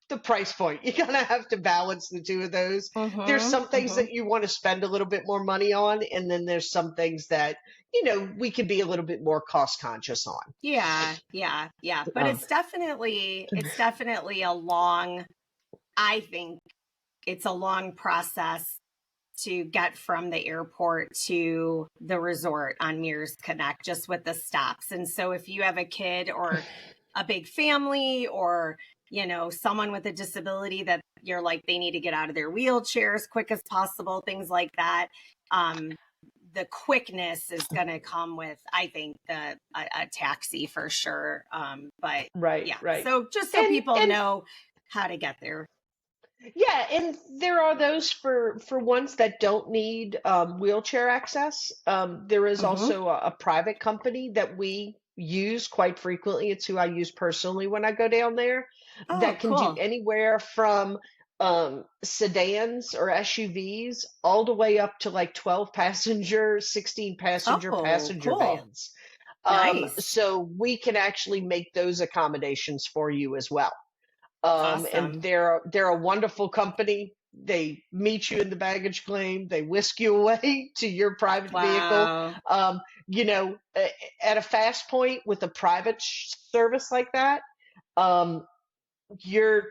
the price point. You kind of have to balance the two of those. There's Mm-hmm. some things Mm-hmm. that you want to spend a little bit more money on, and then there's some things that we could be a little bit more cost conscious on. Yeah, yeah, yeah. But Um, it's definitely a long, I think it's a long process to get from the airport to the resort on Mears Connect, just with the stops. And so if you have a kid or a big family or, someone with a disability that you're like, they need to get out of their wheelchair as quick as possible, things like that. Um, the quickness is going to come with, I think, a taxi for sure. But right, yeah, right. so just so And people and know how to get there. yeah, and there are those for ones that don't need wheelchair access. There is Mm-hmm. also a private company that we use quite frequently. It's who I use personally when I go down there, Oh, that can do cool. anywhere from sedans or SUVs all the way up to like 12 passenger, 16 Oh, passenger cool. vans. Nice. So we can actually make those accommodations for you as well. And Awesome. they're a wonderful company. They meet you in the baggage claim. They whisk you away to your private vehicle. Wow. Um, at a fast point with a private service like that, um, you're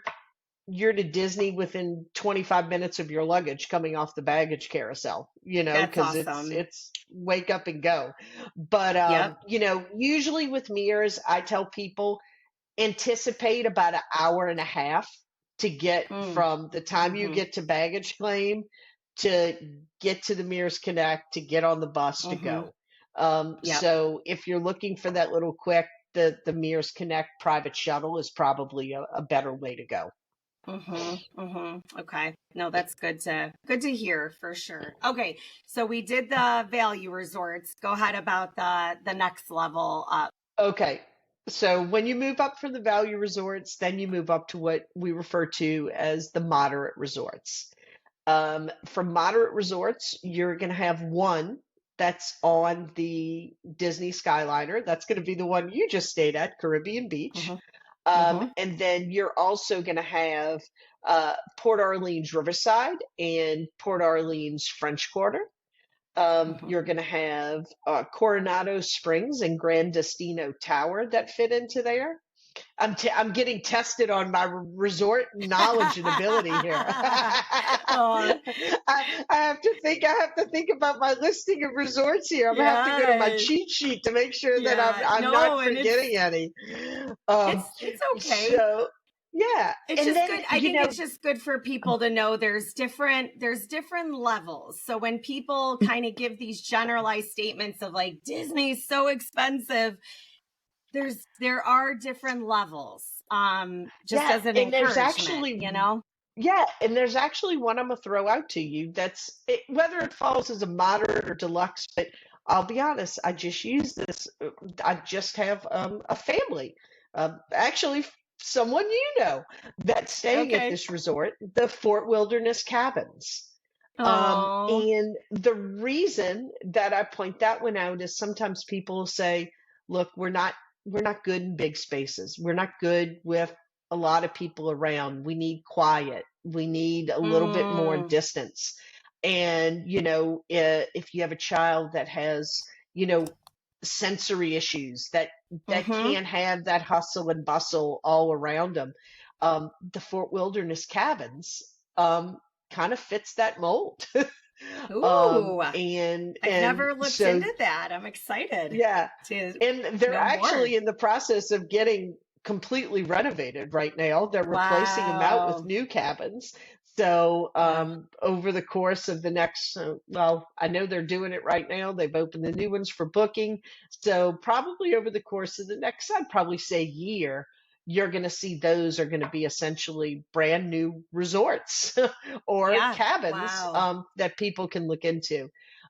you're to Disney within 25 minutes of your luggage coming off the baggage carousel. That's because awesome. it's wake up and go. But Yep. usually with mirrors, I tell people anticipate about an hour and a half to get Mm. from the time you Mm-hmm. get to baggage claim to get to the Mears Connect to get on the bus to Mm-hmm. go. Yep. So if you're looking for that little quick, the Mears Connect private shuttle is probably a better way to go. Mm-hmm. Mm-hmm. Okay. No, that's good to hear for sure. Okay. So we did the value resorts. Go ahead about the next level up. Okay. So when you move up from the value resorts, then you move up to what we refer to as the moderate resorts. For moderate resorts, you're going to have one that's on the Disney Skyliner. That's going to be the one you just stayed at, Caribbean Beach. Mm-hmm. Mm-hmm. And then you're also going to have Port Orleans Riverside and Port Orleans French Quarter. Mm-hmm. You're going to have Coronado Springs and Gran Destino Tower that fit into there. I'm getting tested on my resort knowledge and ability here. Oh, I have to think about my listing of resorts here. I'm gonna have to go to my yes. cheat sheet to make sure that Yeah. I'm not No, and it's forgetting any. it's okay. So yeah, It's and just then good. I think it's just good for people to know there's different levels. So when people kind of give these generalized statements of like Disney's so expensive, there are different levels. Just yeah, as an and there's encouragement, actually you know? Yeah, and there's actually one I'm gonna throw out to you whether it falls as a moderate or deluxe, but I'll be honest, I just use this. I just have a family, actually someone that's staying at Okay. this resort, the Fort Wilderness Cabins. Oh. And the reason that I point that one out is sometimes people say, look, we're not good in big spaces. We're not good with a lot of people around. We need quiet. We need a little bit more Mm, distance. And, if you have a child that has, you know, sensory issues that mm-hmm. can't have that hustle and bustle all around them, the Fort Wilderness Cabins kind of fits that mold. Ooh, I've And never looked so into that. I'm excited yeah, to and they're know more. actually in the process of getting completely renovated right now. They're replacing them out with Wow. new cabins. So, Wow. over the course of the next, well, I know they're doing it right now. They've opened the new ones for booking. So, probably over the course of the next, I'd probably say year, you're going to see those are going to be essentially brand new resorts or Yeah. cabins Wow. that people can look into.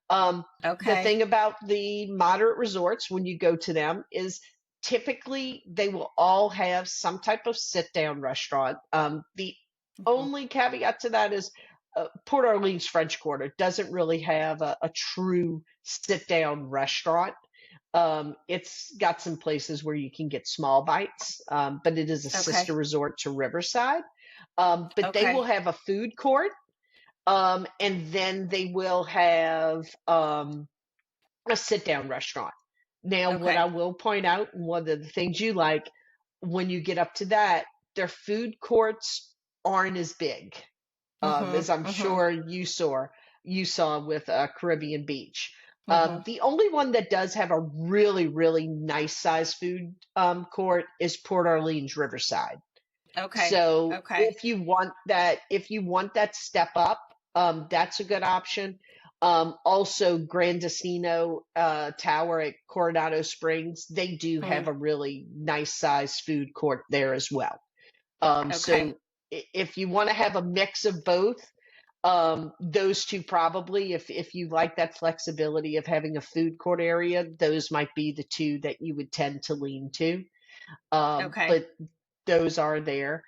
Um, the Okay. thing about the moderate resorts when you go to them is typically they will all have some type of sit down restaurant. The Mhm. only caveat to that is Port Orleans French Quarter doesn't really have a true sit down restaurant. It's got some places where you can get small bites, but it is a Okay. sister resort to Riverside. But they will Okay. have a food court, and then they will have a sit down restaurant. Now, what I Okay. will point out, and one of the things you like, when you get up to that, their food courts aren't as big, Mhm. as I'm Mhm. sure you saw with Caribbean Beach. Mhm. The only one that does have a really, really nice size food court is Port Orleans Riverside. Okay. So Okay. if you want that step up, that's a good option. Also, Grandisino Tower at Coronado Springs, they do have Mm. a really nice sized food court there as well. Okay. So if you want to have a mix of both, those two probably, if you like that flexibility of having a food court area, those might be the two that you would tend to lean to. Okay. But those are there.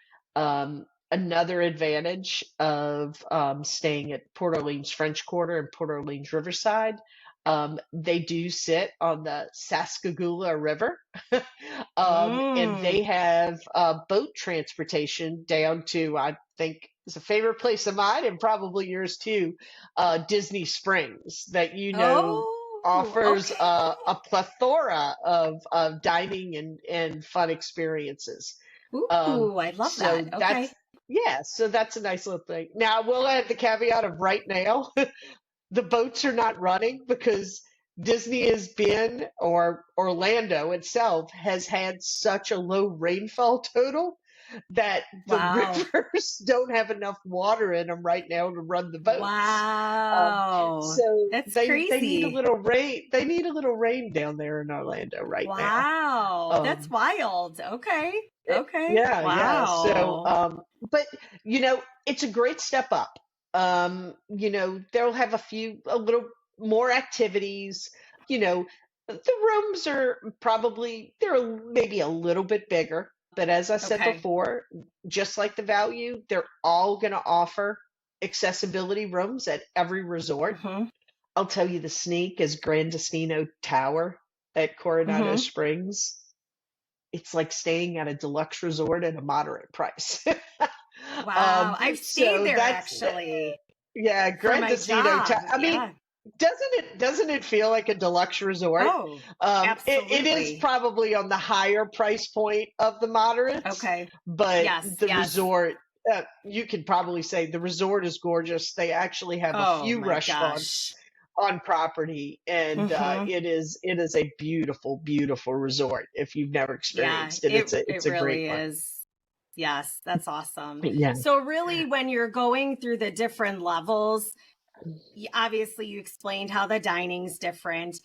Another advantage of staying at Port Orleans French Quarter and Port Orleans Riverside, they do sit on the Sascagoula River, and Mm. they have boat transportation down to, I think, is a favorite place of mine and probably yours too, Disney Springs, that Oh, offers okay. a plethora of dining and fun experiences. Um, Ooh, I love so that. that's Okay. yeah, so that's a nice little thing. Now, I will add the caveat of right now, the boats are not running because Disney has been, or Orlando itself has had such a low rainfall total that the Wow. rivers don't have enough water in them right now to run the boats. Um, Wow. so That's they need a crazy. little rain. They need a little rain down there in Orlando right now. Wow. That's Um, wild. Okay. Okay. yeah. So, Wow. but it's a great step up. They'll have a little more activities. The rooms are probably maybe a little bit bigger, but as I said Okay. before, just like the value, they're all going to offer accessibility rooms at every resort. Mhm. I'll tell you the sneak is Grandisino Tower at Coronado Mhm. Springs. It's like staying at a deluxe resort at a moderate price. Wow. I've stayed So there that's actually yeah, for my Grandisino. job. I mean, Yeah. doesn't it feel like a deluxe resort? Oh, It is absolutely. probably on the higher price point of the moderates, Okay. but Yes. the Yes. resort. You could probably say the resort is gorgeous. They actually have a Oh few my restaurants gosh. on property, and Mhm. it is a beautiful, beautiful resort if you've never Yeah, experienced it. it It's a great really one. is. Yes, that's awesome. Yeah. So really when you're going through the different levels, obviously you explained how the dining's different.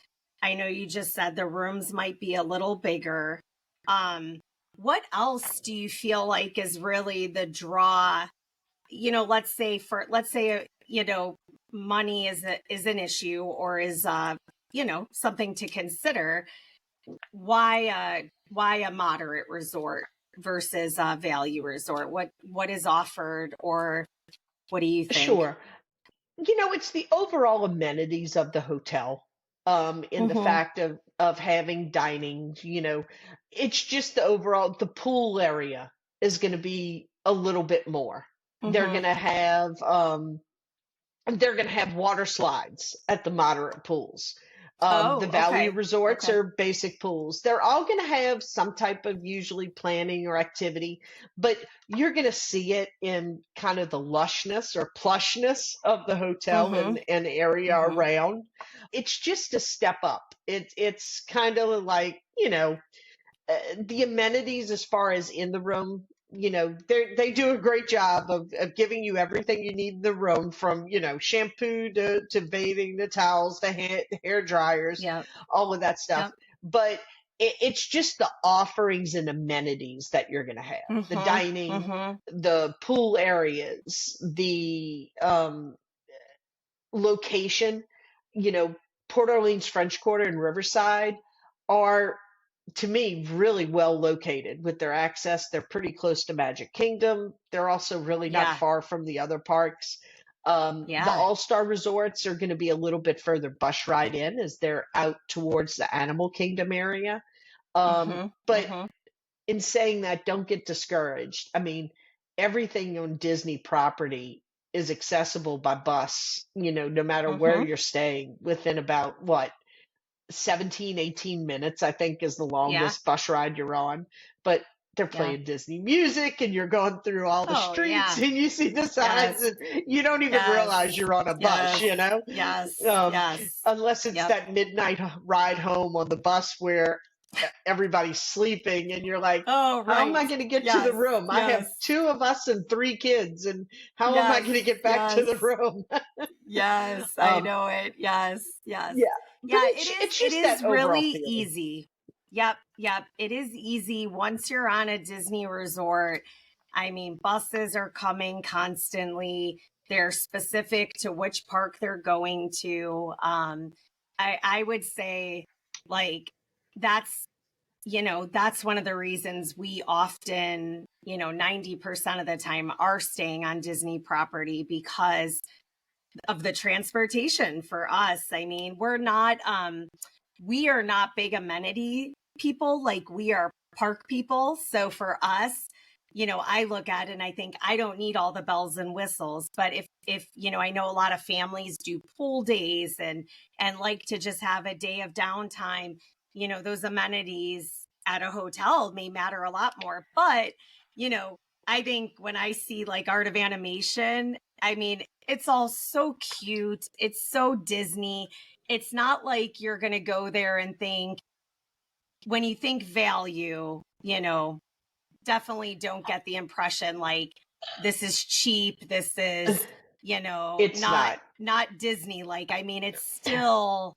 I know you just said the rooms might be a little bigger. Um, what else do you feel like is really the draw? Let's say money is an issue or is something to consider. Why a moderate resort versus a value resort? What is offered, or what do you think? Sure. It's the overall amenities of the hotel, in the Mm-hmm. fact of having dining. It's just the pool area is going to be a little bit more. They're Mm-hmm. going to have they're going to have water slides at the moderate pools. The Oh, value okay. resorts Okay. are basic pools. They're all going to have some type of usually planning or activity, but you're going to see it in kind of the lushness or plushness of the hotel Mm-hmm. and area Mm-hmm. around. It's just a step up. It's kind of like, the amenities as far as in the room, they do a great job of giving you everything you need in the room, from shampoo to bathing, the towels, the hair dryers, Yep. all of that stuff. Yep. But it's just the offerings and amenities that you're going to have: the Mm-hmm. dining, Mm-hmm. the pool areas, the location. you know Port Orleans French Quarter and Riverside are to me, really well located with their access. They're pretty close to Magic Kingdom. They're also really not Yeah. far from the other parks. The Yeah. All-Star resorts are going to be a little bit further bus ride in as they're out towards the Animal Kingdom area. Mhm. But Mhm. in saying that, don't get discouraged. I mean, everything on Disney property is accessible by bus, no matter where Mhm. you're staying within about what, 17, 18 minutes, I think is the Yeah. longest bus ride you're on. But they're Yeah. playing Disney music and you're going through all the Oh, streets yeah. and you see the signs Yes. and you don't even realize Yes. you're on a bus, Yes. Yes. Um, Yes. unless it's Yep. that midnight ride home on the bus where everybody's sleeping and you're like, Oh, how am I right. going to get to the Yes. room? I have Yes. two of us and three kids, and how am I Yes. going to get back to Yes. the room? Yes. I um, know it. Yes. Yes. yeah, but Yeah, it's it just that is overall really feeling. easy. Yep. Yep. It is easy once you're on a Disney resort. I mean, buses are coming constantly. They're specific to which park they're going to. I would say like that's that's one of the reasons we often, 90% of the time are staying on Disney property because of the transportation for us. I mean, we are not big amenity people, like we are park people. So for us, I look at it and I think I don't need all the bells and whistles. But if I know a lot of families do pool days and like to just have a day of downtime, those amenities at a hotel may matter a lot more. But, I think when I see like Art of Animation, I mean, it's all so cute. It's so Disney. It's not like you're going to go there and think, when you think value, definitely don't get the impression like this is cheap. This is, It's not, not. not Disney. Like, I mean, it's still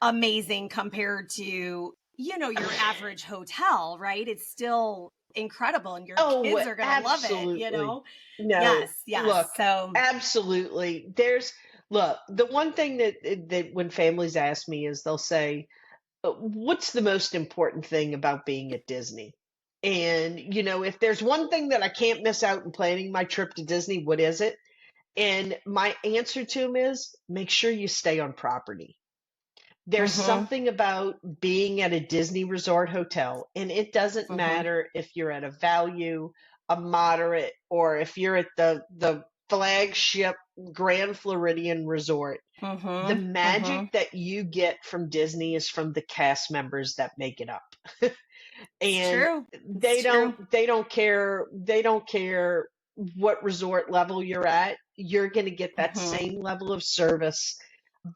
amazing compared to, your average hotel, right? It's still incredible and your Oh, kids are going to love it. absolutely. No, Yes. Yes. look, So, absolutely. Look, the one thing that when families ask me is they'll say, what's the most important thing about being at Disney? And, if there's one thing that I can't miss out in planning my trip to Disney, what is it? And my answer to them is make sure you stay on property. There's mhm, something about being at a Disney resort hotel, and it doesn't mhm, matter if you're at a value, a moderate, or if you're at the flagship Grand Floridian Resort. The mhm, magic mhm. that you get from Disney is from the cast members that make it up. It's And true. It's true. they don't care what resort level you're at. You're going to get that Mhm. same level of service.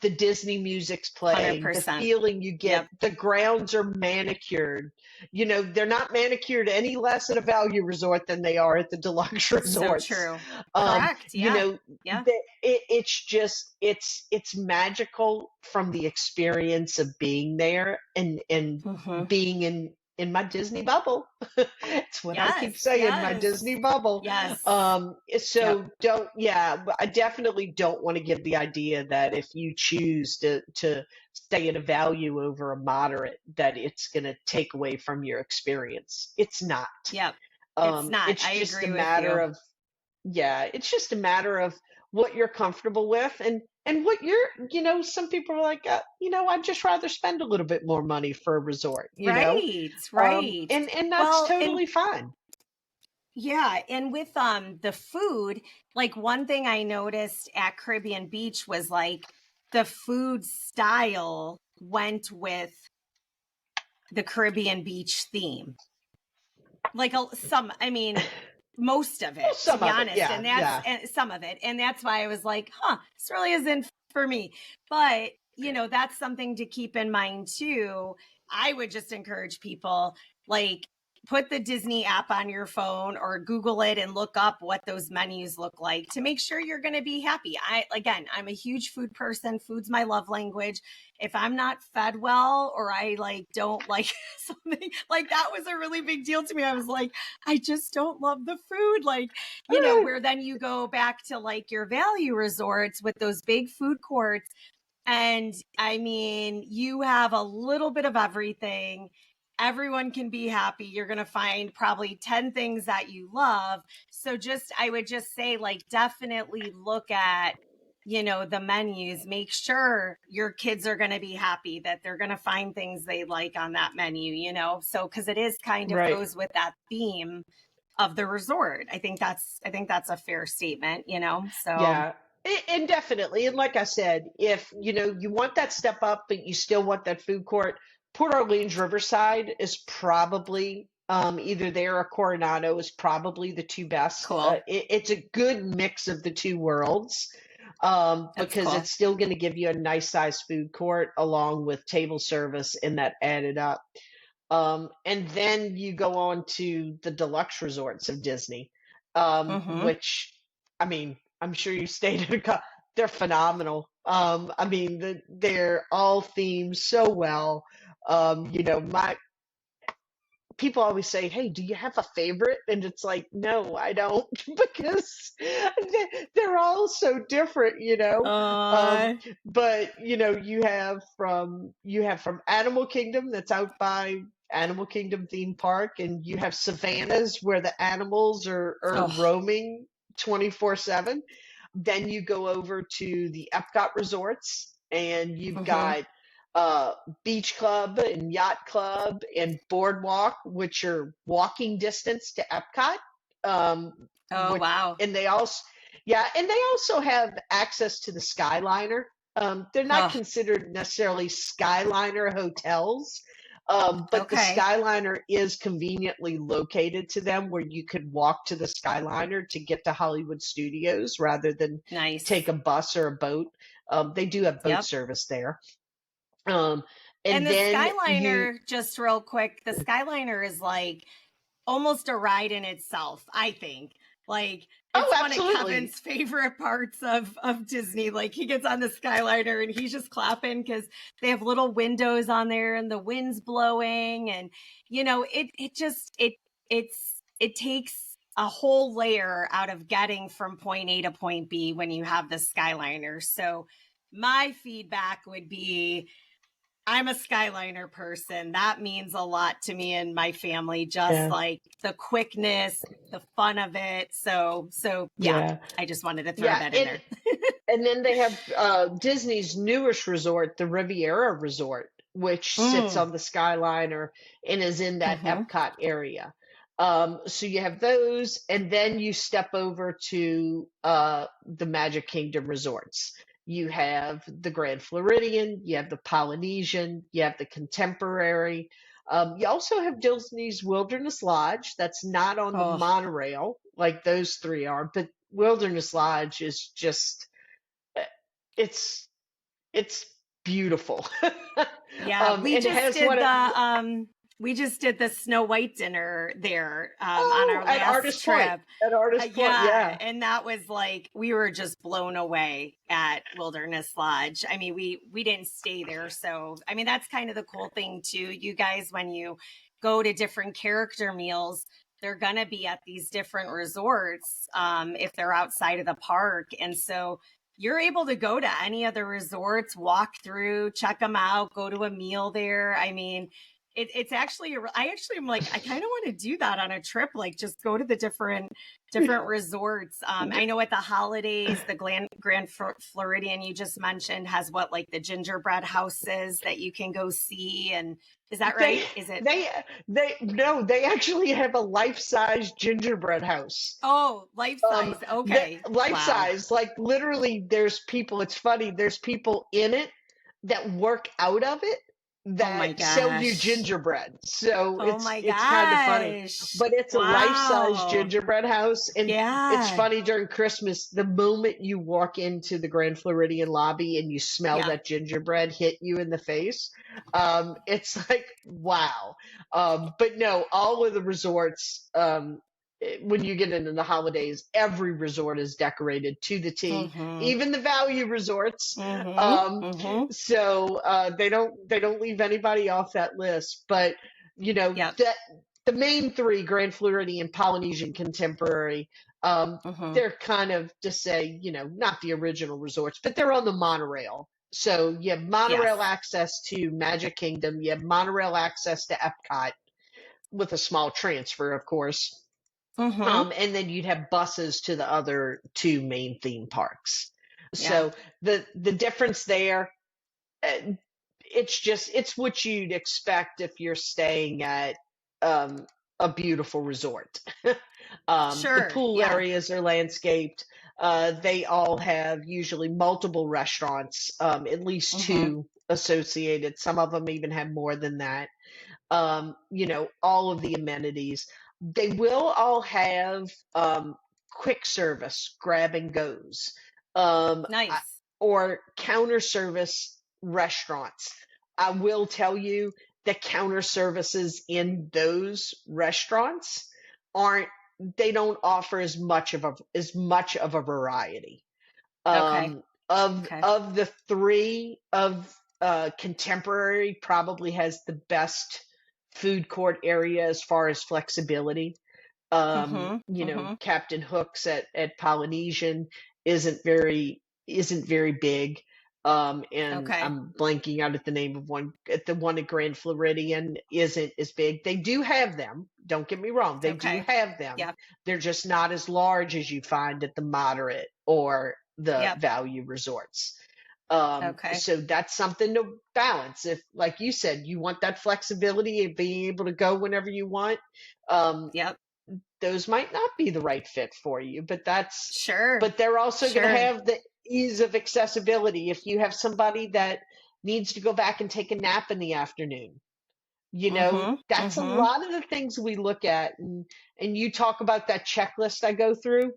The Disney music's playing, the 100%. feeling you get, Yep. the grounds are manicured. They're not manicured any less at a value resort than they are at the deluxe So resorts. true. Um, Correct. you Yeah. know, Yeah. it's just it's magical from the experience of being there and Mhm. being in my Disney bubble. It's what I keep Yes. saying, my Yes. Disney bubble. Yes. Yep. So don't, yeah, but I definitely don't want to give the idea that if you choose to stay at a value over a moderate, that it's going to take away from your experience. It's not. Yep. It's not. It's I just a agree with matter you. of, yeah, it's just a matter of what you're comfortable with and what some people are like, I'd just rather spend a little bit more money for a resort. Right. Right. And that's Well, and totally fine. yeah, and with the food, like one thing I noticed at Caribbean Beach was like the food style went with the Caribbean Beach theme. Like I mean, most of Well, it, to some be of it, honest. yeah, And that's yeah. some of it. And that's why I was like, this really isn't for me. But, that's something to keep in mind too. I would just encourage people like put the Disney app on your phone or Google it and look up what those menus look like to make sure you're going to be happy. I'm a huge food person. Food's my love language. If I'm not fed well or I like don't like something, like that was a really big deal to me. I was like, I just don't love the food. Like, where then you go back to like your value resorts with those big food courts. And I mean, you have a little bit of everything. everyone can be happy. You're going to find probably 10 things that you love. So I would just say, like, definitely look at, the menus. Make sure your kids are going to be happy, that they're going to find things they like on that menu, so because it is kind of Right. goes with that theme of the resort. I think that's a fair statement, so Yeah, and definitely. And like I said, if you want that step up, but you still want that food court, Port Orleans Riverside is probably either there or Coronado is probably the two best. cool. It's a good mix of the two worlds That's because cool. it's still going to give you a nice sized food court along with table service and that added up. And then you go on to the deluxe resorts of Disney, Mm-hmm. which, I mean, I'm sure you stayed at they're phenomenal. I mean, they're all themed so well. My people always say, "Hey, do you have a favorite?" And it's like, no, I don't, because they're all so different, Um, Uh, but you have from Animal Kingdom that's out by Animal Kingdom theme park, and you have savannas where the animals are oh, roaming 24/7. Then you go over to the Epcot resorts, and you've mm-hmm. got uh, Beach Club and Yacht Club and Boardwalk, which are walking distance to Epcot. Um, Oh, which, wow. and they also, yeah, and they also have access to the Skyliner. They're not Oh, considered necessarily Skyliner hotels, but the okay. Skyliner is conveniently located to them where you could walk to the Skyliner to get to Hollywood Studios rather than take Nice. a bus or a boat. They do have boat Yep. service there. Um, And and the then you, Skyliner, just real quick, the Skyliner is like almost a ride in itself, I think. Like, oh, it's one of absolutely. Kevin's favorite parts of Disney. Like, he gets on the Skyliner and he's just clapping because they have little windows on there and the wind's blowing, and it takes a whole layer out of getting from point A to point B when you have the Skyliner. So my feedback would be, I'm a Skyliner person. That means a lot to me and my family, just Yeah, like the quickness, the fun of it. So yeah, yeah, I just wanted to throw yeah. that in And there. and then they have Disney's newest resort, the Riviera Resort, which sits Mm, on the Skyliner and is in that mm-hmm. Epcot area. So you have those, and then you step over to the Magic Kingdom resorts. You have the Grand Floridian, you have the Polynesian, you have the Contemporary. You also have Disney's Wilderness Lodge. That's not on the Oh, monorail like those three are, but Wilderness Lodge is just uh, it's it's beautiful. yeah. And it has one of We just did the Snow White dinner there on oh, our at last Artist Point. trip. At Artist Point, Yeah, yeah. and that was like, we were just blown away at Wilderness Lodge. I mean, we didn't stay there, so I mean, that's kind of the cool thing too. You guys, when you go to different character meals, they're gonna be at these different resorts if they're outside of the park, and so you're able to go to any of the resorts, walk through, check them out, go to a meal there. I mean, it's actually I actually am like, I kind of want to do that on a trip, like just go to the different resorts. I know at the holidays, the Grand Floridian you just mentioned has what, like the gingerbread houses that you can go see, and is that They right? Is it? they they no, they actually have a life-size gingerbread house. Oh, life size. The Okay, life wow. size, like literally there's people, it's funny, there's people in it that work out of it Oh my that sell you gosh. gingerbread. So Oh it's my it's kind of funny. gosh. But it's a life-size Wow. gingerbread house. And it's Yeah. funny during Christmas, the moment you walk into the Grand Floridian lobby and you smell Yeah. that gingerbread hit you in the face, it's like, wow. But no, all of the resorts, when you get into the holidays, every resort is decorated to the T, Mm-hmm. even the value resorts. Mm-hmm. Um, Mm-hmm. so they don't leave anybody off that list. But Yep. that the main three, Grand Floridian, Polynesian, Contemporary, Mm-hmm. they're kind of, to say, not the original resorts, but they're on the monorail. So you have monorail Yes. access to Magic Kingdom, you have monorail access to Epcot with a small transfer, of course. Mm-hmm. And then you'd have buses to the other two main theme parks. Yeah. So the difference there, uh, it's what you'd expect if you're staying at um, a beautiful resort. The Sure. pool Yeah. areas are landscaped. They all have usually multiple restaurants, at least Mm-hmm. two associated. Some of them even have more than that. All of the amenities. They will all have quick service, grab and goes, Nice. or counter service restaurants. I will tell you the counter services in those restaurants aren't they don't offer as much of a variety. Okay. Um, of Okay. of the three of Contemporary probably has the best food court area as far as flexibility. Mm-hmm. Mm-hmm. Captain Hook's at Polynesian isn't very big. And Okay. I'm blanking out at the name of one. At the one at Grand Floridian isn't as big. They do have them. Don't get me wrong. They do Okay. have them. Yep. They're just not as large as you find at the moderate or the Yep. value resorts. Okay. So that's something to balance. If, like you said, you want that flexibility of being able to go whenever you want, um, Yep. those might not be the right fit for you, Sure. but they're also going to Sure. have the ease of accessibility. If you have somebody that needs to go back and take a nap in the afternoon, Mm-hmm. that's a Mm-hmm. lot of the things we look at. And you talk about that checklist I go through.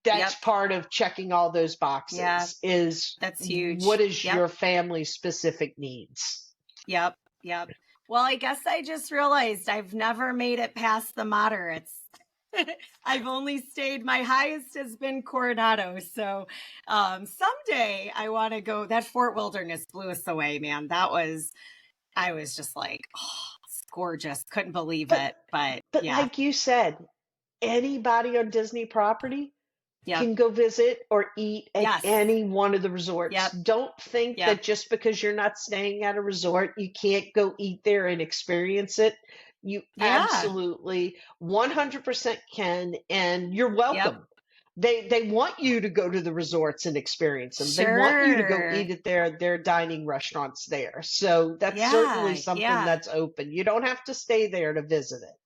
That's Yep. part of checking all those Yeah. boxes is That's what huge. is Yep. your family's specific needs? Yep. Yep. Well, I guess I just realized I've never made it past the moderates. I've only stayed, my highest has been Coronado. So someday I want to go. That Fort Wilderness blew us away, man. I was just like, oh, it's gorgeous. Couldn't believe But it. But but yeah. like you said, anybody on Disney property Yep. can go visit or eat at Yes. any one of the resorts. Yep. Don't think Yep. that just because you're not staying at a resort, you can't go eat there and experience it. You Yeah. absolutely 100% can, and you're Yep. welcome. They want you to go to the resorts and experience them. They want you to go Sure. eat at their dining restaurants there. So that's certainly Yeah. something Yeah. that's open. You don't have to stay there to visit it.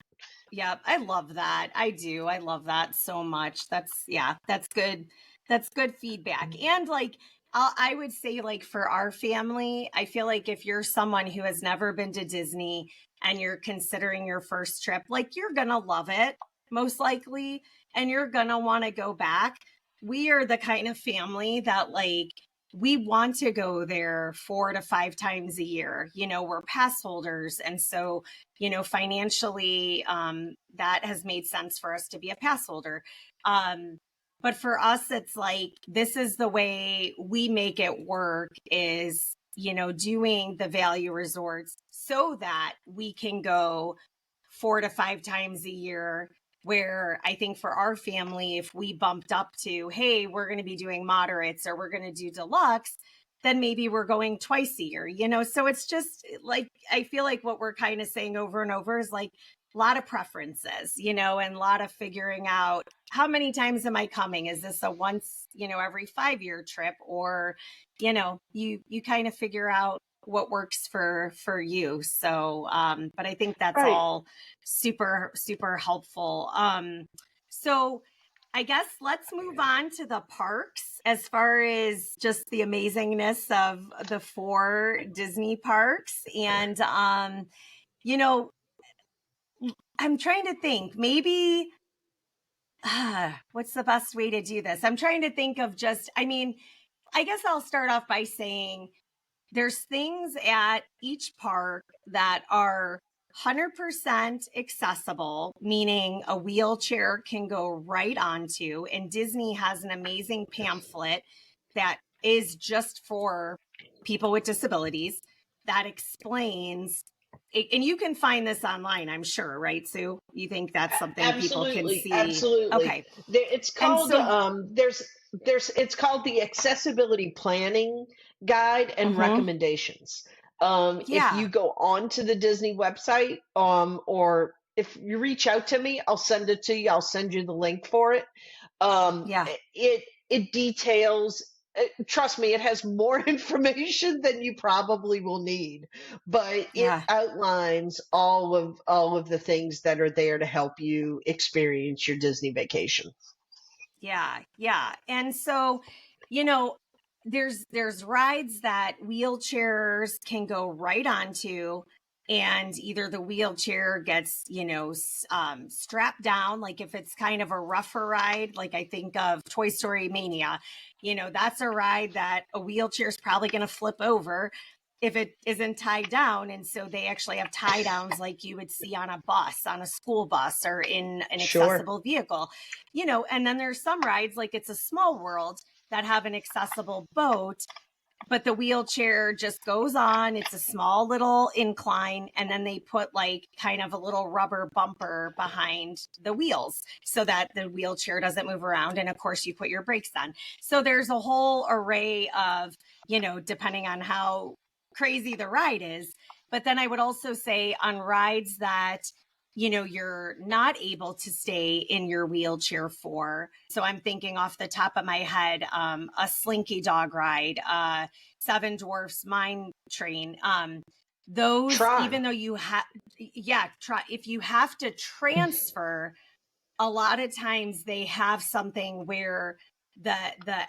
Yep, I love that. I do. I love that so much. Yeah, that's good. That's good feedback. And like, I would say, like, for our family, I feel like if you're someone who has never been to Disney and you're considering your first trip, like, you're going to love it, most likely, and you're going to want to go back. We are the kind of family that, like, we want to go there 4 to 5 times a year. We're pass holders. And so, financially, that has made sense for us to be a pass holder. But for us, it's like, this is the way we make it work is, doing the value resorts so that we can go 4 to 5 times a year. Where I think for our family, if we bumped up to, hey, we're going to be doing moderates or we're going to do deluxe, then maybe we're going twice a year, So it's just like, I feel like what we're kind of saying over and over is like a lot of preferences, and a lot of figuring out how many times am I coming? Is this a once, every 5-year trip? Or, you kind of figure out what works for you. So, but I think that's Right. all super, super helpful. So I guess let's move on to the parks as far as just the amazingness of the 4 Disney parks. And, I'm trying to think maybe, what's the best way to do this? I'm trying to think of I guess I'll start off by saying there's things at each park that are 100% accessible, meaning a wheelchair can go right onto. And Disney has an amazing pamphlet that is just for people with disabilities that explains and you can find this online, I'm sure, right, Sue? You think that's something people can Absolutely, see? absolutely. Okay. It's And called so, it's called the Accessibility Planning Guide and mhm, Recommendations. If yeah, you go on to the Disney website, or if you reach out to me, I'll send it to you. I'll send you the link for it. yeah, It details. Trust me, it has more information than you probably will need, but it yeah, outlines all of the things that are there to help you experience your Disney vacation. yeah, yeah. And so, you know, there's rides that wheelchairs can go right onto, and either the wheelchair gets, strapped down, like if it's kind of a rougher ride, like I think of Toy Story Mania, that's a ride that a wheelchair is probably going to flip over if it isn't tied down. And so they actually have tie downs like you would see on a bus, on a school bus, or in an Sure. accessible vehicle, and then there's some rides like It's a Small World that have an accessible boat, but the wheelchair just goes on. It's a small little incline, and then they put like kind of a little rubber bumper behind the wheels so that the wheelchair doesn't move around. And of course, you put your brakes on. So there's a whole array of, depending on how crazy the ride is. But then I would also say on rides that you're not able to stay in your wheelchair for. So I'm thinking off the top of my head, a Slinky Dog ride, Seven Dwarfs Mine Train. Those, Tron. even though try if you have to transfer, a lot of times they have something where the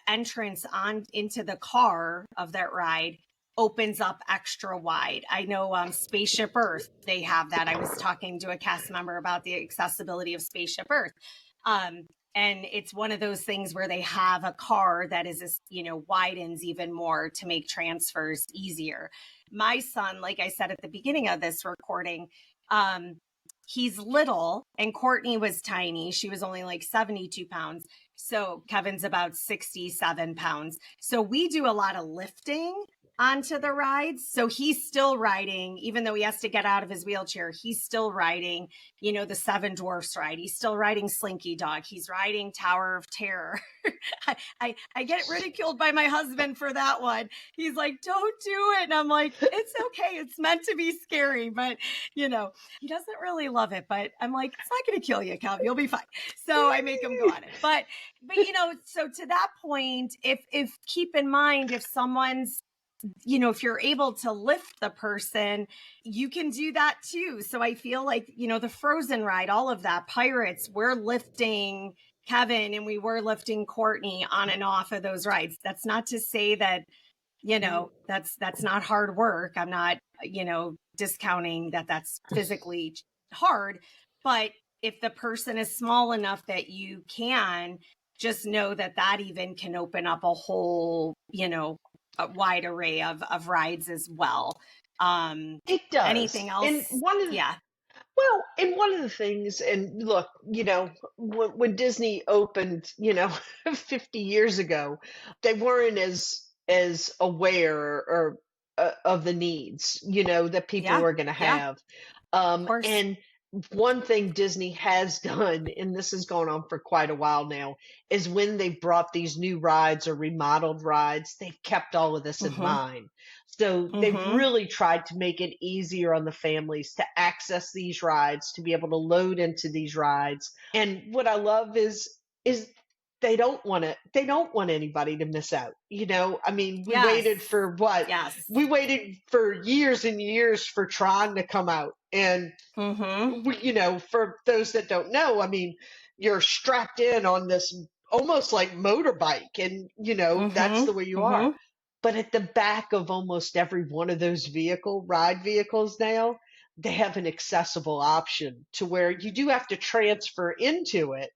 entrance on into the car of that ride opens up extra wide. I know Spaceship Earth, they have that. I was talking to a cast member about the accessibility of Spaceship Earth. Um, and it's one of those things where they have a car that is, widens even more to make transfers easier. My son, like I said at the beginning of this recording, he's little, and Courtney was tiny. She was only like 72 pounds. So Kevin's about 67 pounds. So we do a lot of lifting onto the rides. So he's still riding, even though he has to get out of his wheelchair, he's still riding, the Seven Dwarfs ride. He's still riding Slinky Dog. He's riding Tower of Terror. I get ridiculed by my husband for that one. He's like, don't do it. And I'm like, it's okay. It's meant to be scary, but he doesn't really love it. But I'm like, it's not going to kill you, Kev. You'll be fine. So I make him go on it. But so to that point, if keep in mind, if someone's, if you're able to lift the person, you can do that too. So I feel like, the Frozen ride, all of that, Pirates, we're lifting Kevin and we were lifting Courtney on and off of those rides. That's not to say that, that's not hard work. I'm not, discounting that that's physically hard, but if the person is small enough that you can, just know that even can open up a whole, a wide array of rides as well. It does. Anything And else? one of Yeah. Well, and one of the things, and look, when Disney opened, 50 years ago, they weren't as aware or of the needs, that people Yeah. were going to Yeah. have. Of course. And one thing Disney has done, and this has gone on for quite a while now, is when they brought these new rides or remodeled rides, they've kept all of this in Mm-hmm. mind. So they've Mm-hmm. really tried to make it easier on the families to access these rides, to be able to load into these rides. And what I love is they don't want anybody to miss out. I mean, we Yes. waited for what? Yes. We waited for years and years for Tron to come out. And Mm-hmm. for those that don't know, I mean, you're strapped in on this almost like motorbike, and that's Mm-hmm. the way you are. Mm-hmm. But at the back of almost every one of those ride vehicles now, they have an accessible option to where you do have to transfer into it,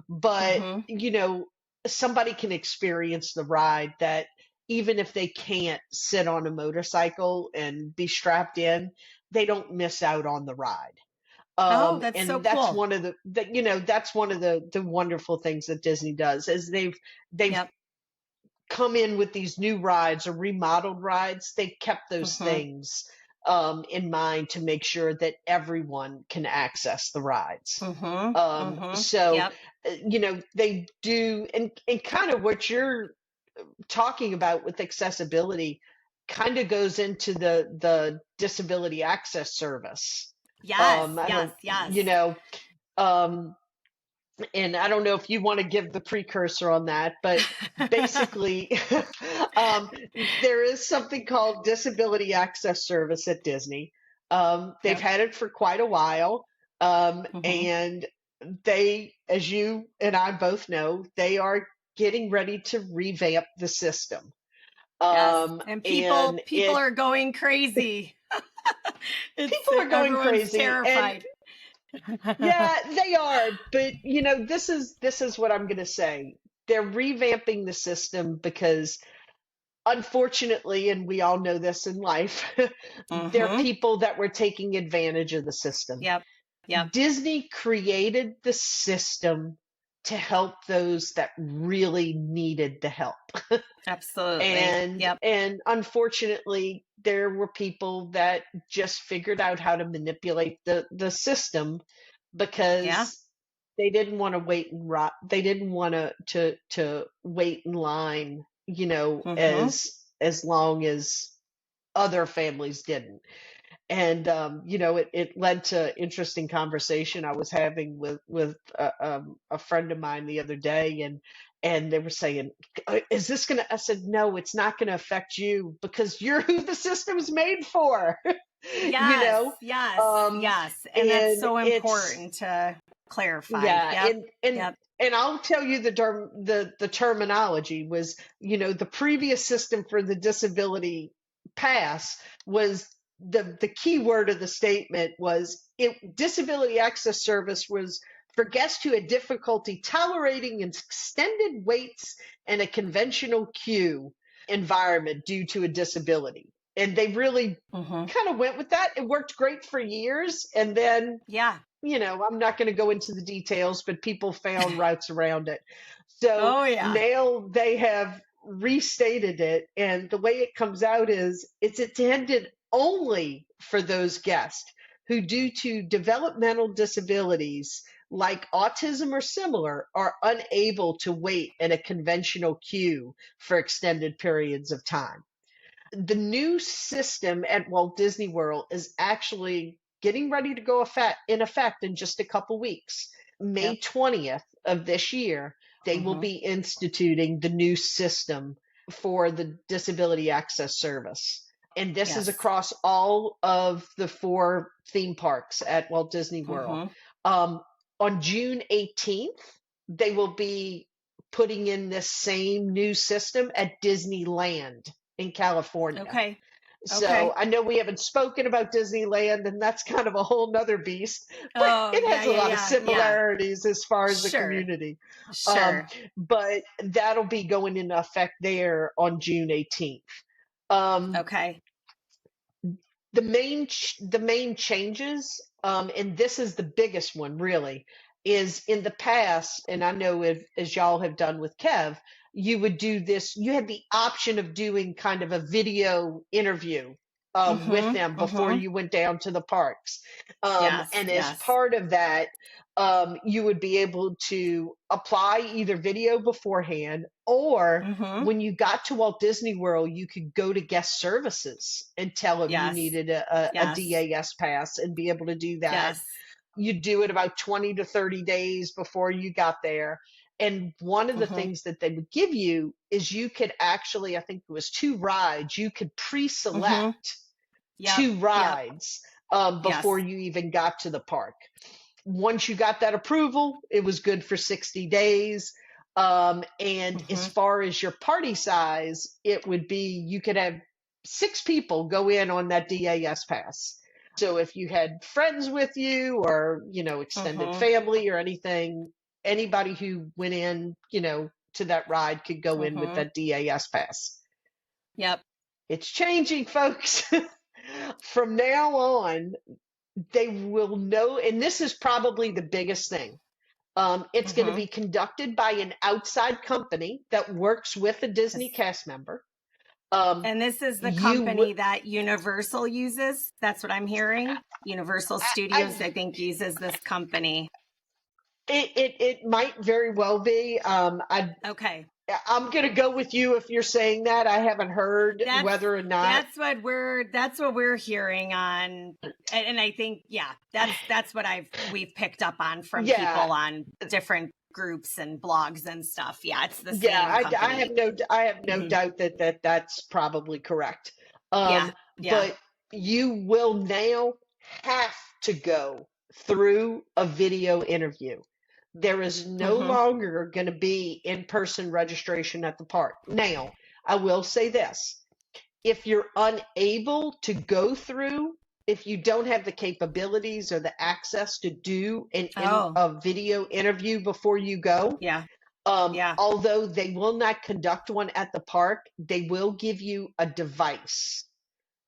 but Mm-hmm. somebody can experience the ride that even if they can't sit on a motorcycle and be strapped in, they don't miss out on the ride. Oh, that's so And that's cool. one of that's one of the wonderful things that Disney does is they've Yep. come in with these new rides or remodeled rides. They kept those Mm-hmm. things in mind to make sure that everyone can access the rides. So, Yep. they do, and kind of what you're talking about with accessibility kind of goes into the disability access service. Yes, I yes, don't, yes. um, and I don't know if you want to give the precursor on that, but basically, um, there is something called Disability Access Service at Disney. They've Yep. had it for quite a while, hmm and they, as you and I both know, they are getting ready to revamp the system. Yes. And And people are going crazy. people are going Everyone's crazy, and terrified. yeah, they are, but this is what I'm going to say. They're revamping the system because unfortunately, and we all know this in life, there are hmm people that were taking advantage of the system. Yep. Yep. Disney created the system to help those that really needed the help. Absolutely. and Yep. and unfortunately there were people that just figured out how to manipulate the system Yeah. because they didn't want to wait and they didn't want to wait in line, hmm as long as other families didn't. And it led to interesting conversation I was having with a friend of mine the other day, and they were saying, "Is this going to?" I said, "No, it's not going to affect you because you're who the system's made for." you Yes. know, Yes. um, Yes. And that's and so it's important to clarify. yeah, Yep. and I'll tell you the terminology was, the previous system for the disability pass was the key word of the statement was disability access service was for guests who had difficulty tolerating extended waits in a conventional queue environment due to a disability. And they really hmm kind of went with that. It worked great for years, and then Yeah. I'm not going to go into the details, but people found routes around it. So Oh, yeah. now they have restated it, and the way it comes out is it's intended only for those guests who, due to developmental disabilities like autism or similar, are unable to wait in a conventional queue for extended periods of time. The new system at Walt Disney World is actually getting ready to go in effect in just a couple weeks. May Yep. 20th of this year, they will hmm be instituting the new system for the Disability Access Service. And this is Yes. across all of the 4 theme parks at Walt Disney World. hmm Um, on June 18th, they will be putting in this same new system at Disneyland in California. Okay. So Okay. I know we haven't spoken about Disneyland, and that's kind of a whole nother beast, but Oh, it yeah, has a yeah, lot of yeah, yeah. similarities as far as the Sure. community. Um, Sure. but that'll be going into effect there on June 18th. Um, Okay. the main changes, and this is the biggest one really, is in the past, and I know as y'all have done with Kev, you would do this. You had the option of doing kind of a video interview with them before hmm you went down to the parks, Yes. and as Yes. part of that, you would be able to apply either video beforehand, or hmm when you got to Walt Disney World, you could go to guest services and tell them you Yes. needed a Yes. DAS pass and be able to do that. Yes. You do it about 20 to 30 days before you got there. And one of the hmm things that they would give you is you could actually, I think it was 2 rides, you could hmm pre-select Yep. 2 Yep. rides before Yes. you even got to the park. Once you got that approval, it was good for 60 days. And as hmm far as your party size, it would be you could have 6 people go in on that DAS pass. So if you had friends with you, or, extended hmm family or anything, anybody who went in, to that ride could go in with hmm that DAS pass. Yep. It's changing, folks. From now on, they will know, and this is probably the biggest thing. It's going to hmm be conducted by an outside company that works with a Disney Yes. cast member. And this is the you w- company that Universal uses. That's what I'm hearing. Universal Studios, I, I think, uses this company. it might very well be. Okay. I'm going to go with you if you're saying that. I haven't heard That's whether or not. that's what we're hearing on, and I think, yeah, that's what we've picked up on from Yeah, people on different groups and blogs and stuff. Yeah, it's the yeah. same company. I have no Hmm. doubt that's probably correct. Yeah, yeah. But you will now have to go through a video interview. There is no Hmm. longer going to be in-person registration at the park. Now, I will say this. If you're unable to go through, if you don't have the capabilities or the access to do Oh, a video interview before you go, yeah, yeah. although they will not conduct one at the park, they will give you a device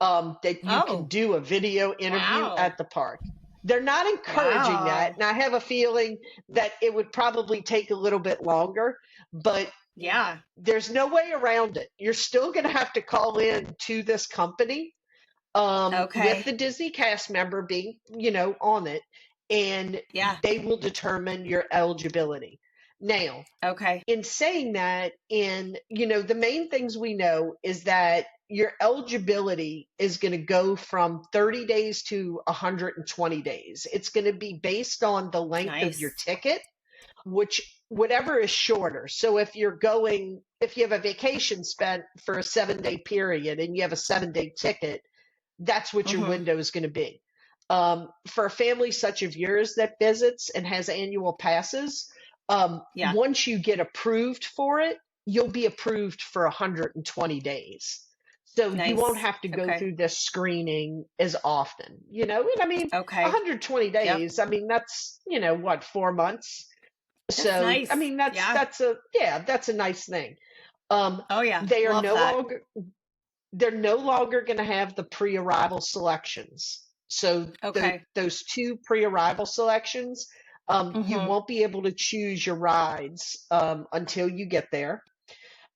that you can Oh, do a video interview wow, at the park. They're not encouraging that, wow. and I have a feeling that it would probably take a little bit longer, but Yeah. there's no way around it. You're still going to have to call in to this company with Okay. the Disney cast member being, on it, and Yeah. they will determine your eligibility. Now, Okay. in saying that, the main things we know is that your eligibility is going to go from 30 days to 120 days. It's going to be based on the length of your Nice. ticket, whatever is shorter. So if you have a vacation spent for a 7-day period and you have a 7-day ticket, that's what your Hmm. window is going to be. For a family such as yours that visits and has annual passes, Yeah. once you get approved for it, you'll be approved for 120 days. So you won't Nice. have to go Okay. through this screening as often, And I mean, Okay. 120 Yep. days, I mean, that's, what, 4 months? That's So, I nice. mean, Yeah. that's a nice thing. Um, Oh yeah. they are Love no that. longer they're no longer going to have the pre-arrival selections. So Okay. those two pre-arrival selections, you Hmm. won't be able to choose your rides until you get there.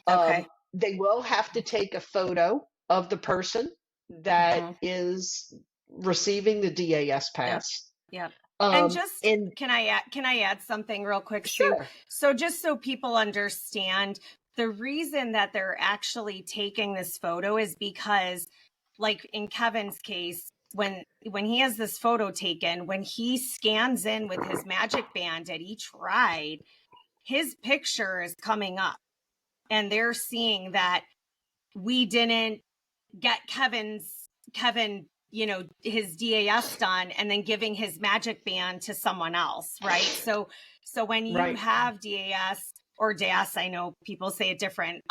Okay. They will have to take a photo of the person that Hmm. is receiving the DAS Yep. pass. Yep. And Um, just, and can I add something real quick, Sue? sure, So just so people understand, the reason that they're actually taking this photo is because, like in Kevin's case, when he has this photo taken, when he scans in with his magic band at each ride, his picture is coming up, and they're seeing that we didn't get Kevin, his DAS done and then giving his magic band to someone else, right? So when you right, have DAS or DAS, I know people say it different.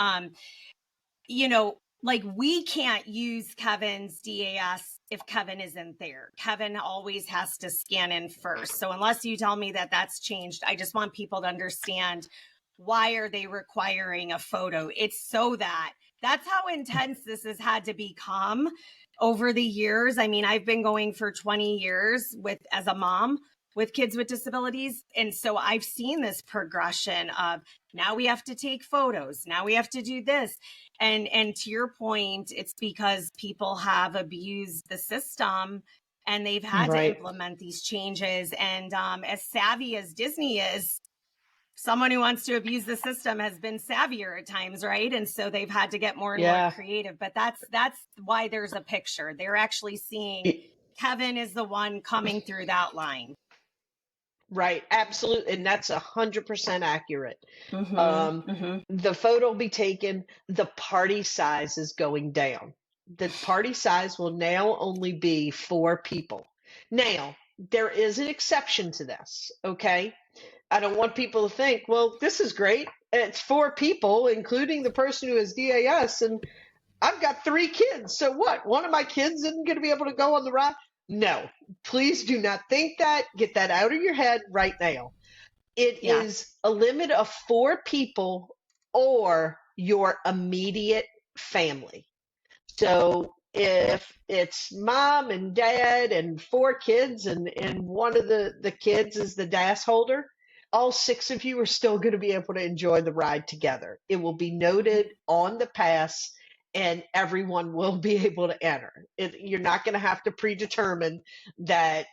Like we can't use Kevin's DAS if Kevin isn't there. Kevin always has to scan in first. So unless you tell me that that's changed, I just want people to understand, why are they requiring a photo? It's so that's how intense this has had to become over the years. I mean, I've been going for 20 years as a mom with kids with disabilities. And so I've seen this progression of, now we have to take photos. Now we have to do this. And to your point, it's because people have abused the system and they've had to right. implement these changes. And as savvy as Disney is, someone who wants to abuse the system has been savvier at times, right? And so they've had to get more and more Yeah. creative. But that's why there's a picture. They're actually seeing Kevin is the one coming through that line. Right, absolutely, and that's 100% accurate. Mm-hmm. Mm-hmm. The photo will be taken. The party size is going down. The party size will now only be 4 people. Now, there is an exception to this, okay? I don't want people to think, well, this is great. It's 4 people, including the person who has DAS, and I've got 3 kids. So what? One of my kids isn't going to be able to go on the ride? No, please do not think that. Get that out of your head right now. It Yeah. is a limit of 4 people or your immediate family. So if it's mom and dad and 4 kids and one of the kids is the DAS holder, all 6 of you are still going to be able to enjoy the ride together. It will be noted on the pass and everyone will be able to enter. You're not going to have to predetermine that,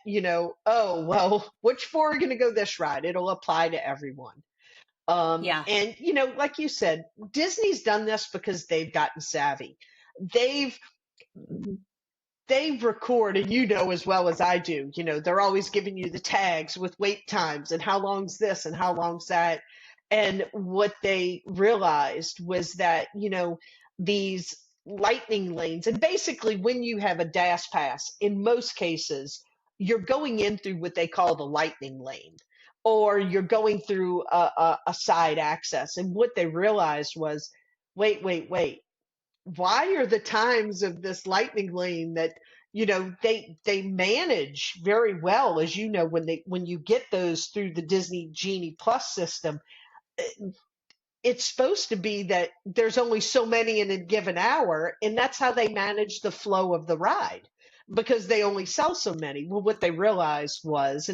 oh, well, which four are going to go this ride? It'll apply to everyone. Yeah. And, like you said, Disney's done this because they've gotten savvy. They've they record, and as well as I do, they're always giving you the tags with wait times and how long's this and how long's that. And what they realized was that, these lightning lanes, and basically when you have a DAS pass, in most cases, you're going in through what they call the lightning lane, or you're going through a side access. And what they realized was, wait, why are the times of this lightning lane that they manage very well, as when you get those through the Disney Genie Plus system. It's supposed to be that there's only so many in a given hour, and that's how they manage the flow of the ride, because they only sell so many. Well, what they realized was,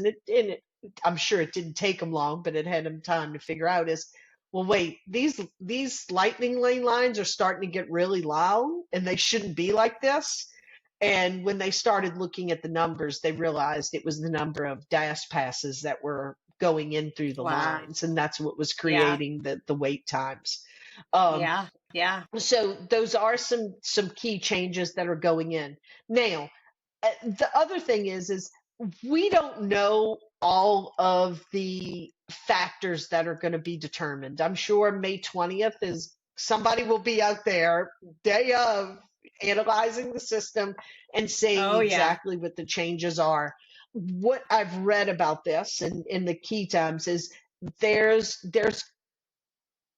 I'm sure it didn't take them long, but it had them time to figure out, is, well, wait, these lightning lane lines are starting to get really long, and they shouldn't be like this. And when they started looking at the numbers, they realized it was the number of DAS passes that were going in through the Wow. lines, and that's what was Yeah. creating the wait times. Um, Yeah. Yeah. so those are some key changes that are going in. Now, the other thing is we don't know all of the factors that are going to be determined. I'm sure May 20th is somebody will be out there day of analyzing the system and saying Oh, yeah. exactly what the changes are. What I've read about this and in the key times is there's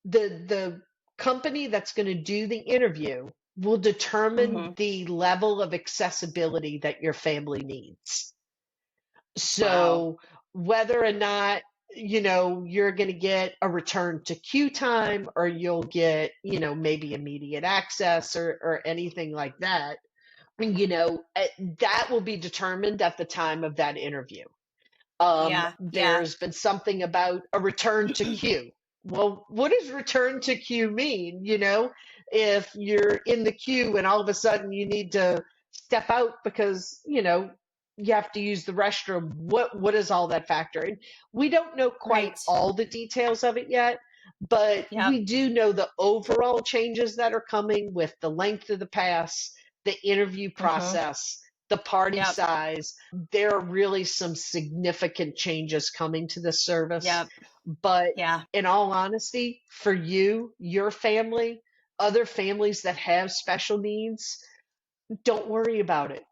the company that's going to do the interview will determine Hmm. the level of accessibility that your family needs. Wow. So whether or not, you're going to get a return to queue time, or you'll get, maybe immediate access, or anything like that, that will be determined at the time of that interview. Yeah. Yeah. There's been something about a return to queue. Well, what does return to queue mean? If you're in the queue and all of a sudden you need to step out because, you have to use the restroom, what is all that factor? And we don't know quite Right. all the details of it yet, but Yep. we do know the overall changes that are coming with the length of the pass, the interview Hmm. process, the party Yep. size. There are really some significant changes coming to this service. Yep. But Yeah. in all honesty, for you, your family, other families that have special needs, don't worry about it.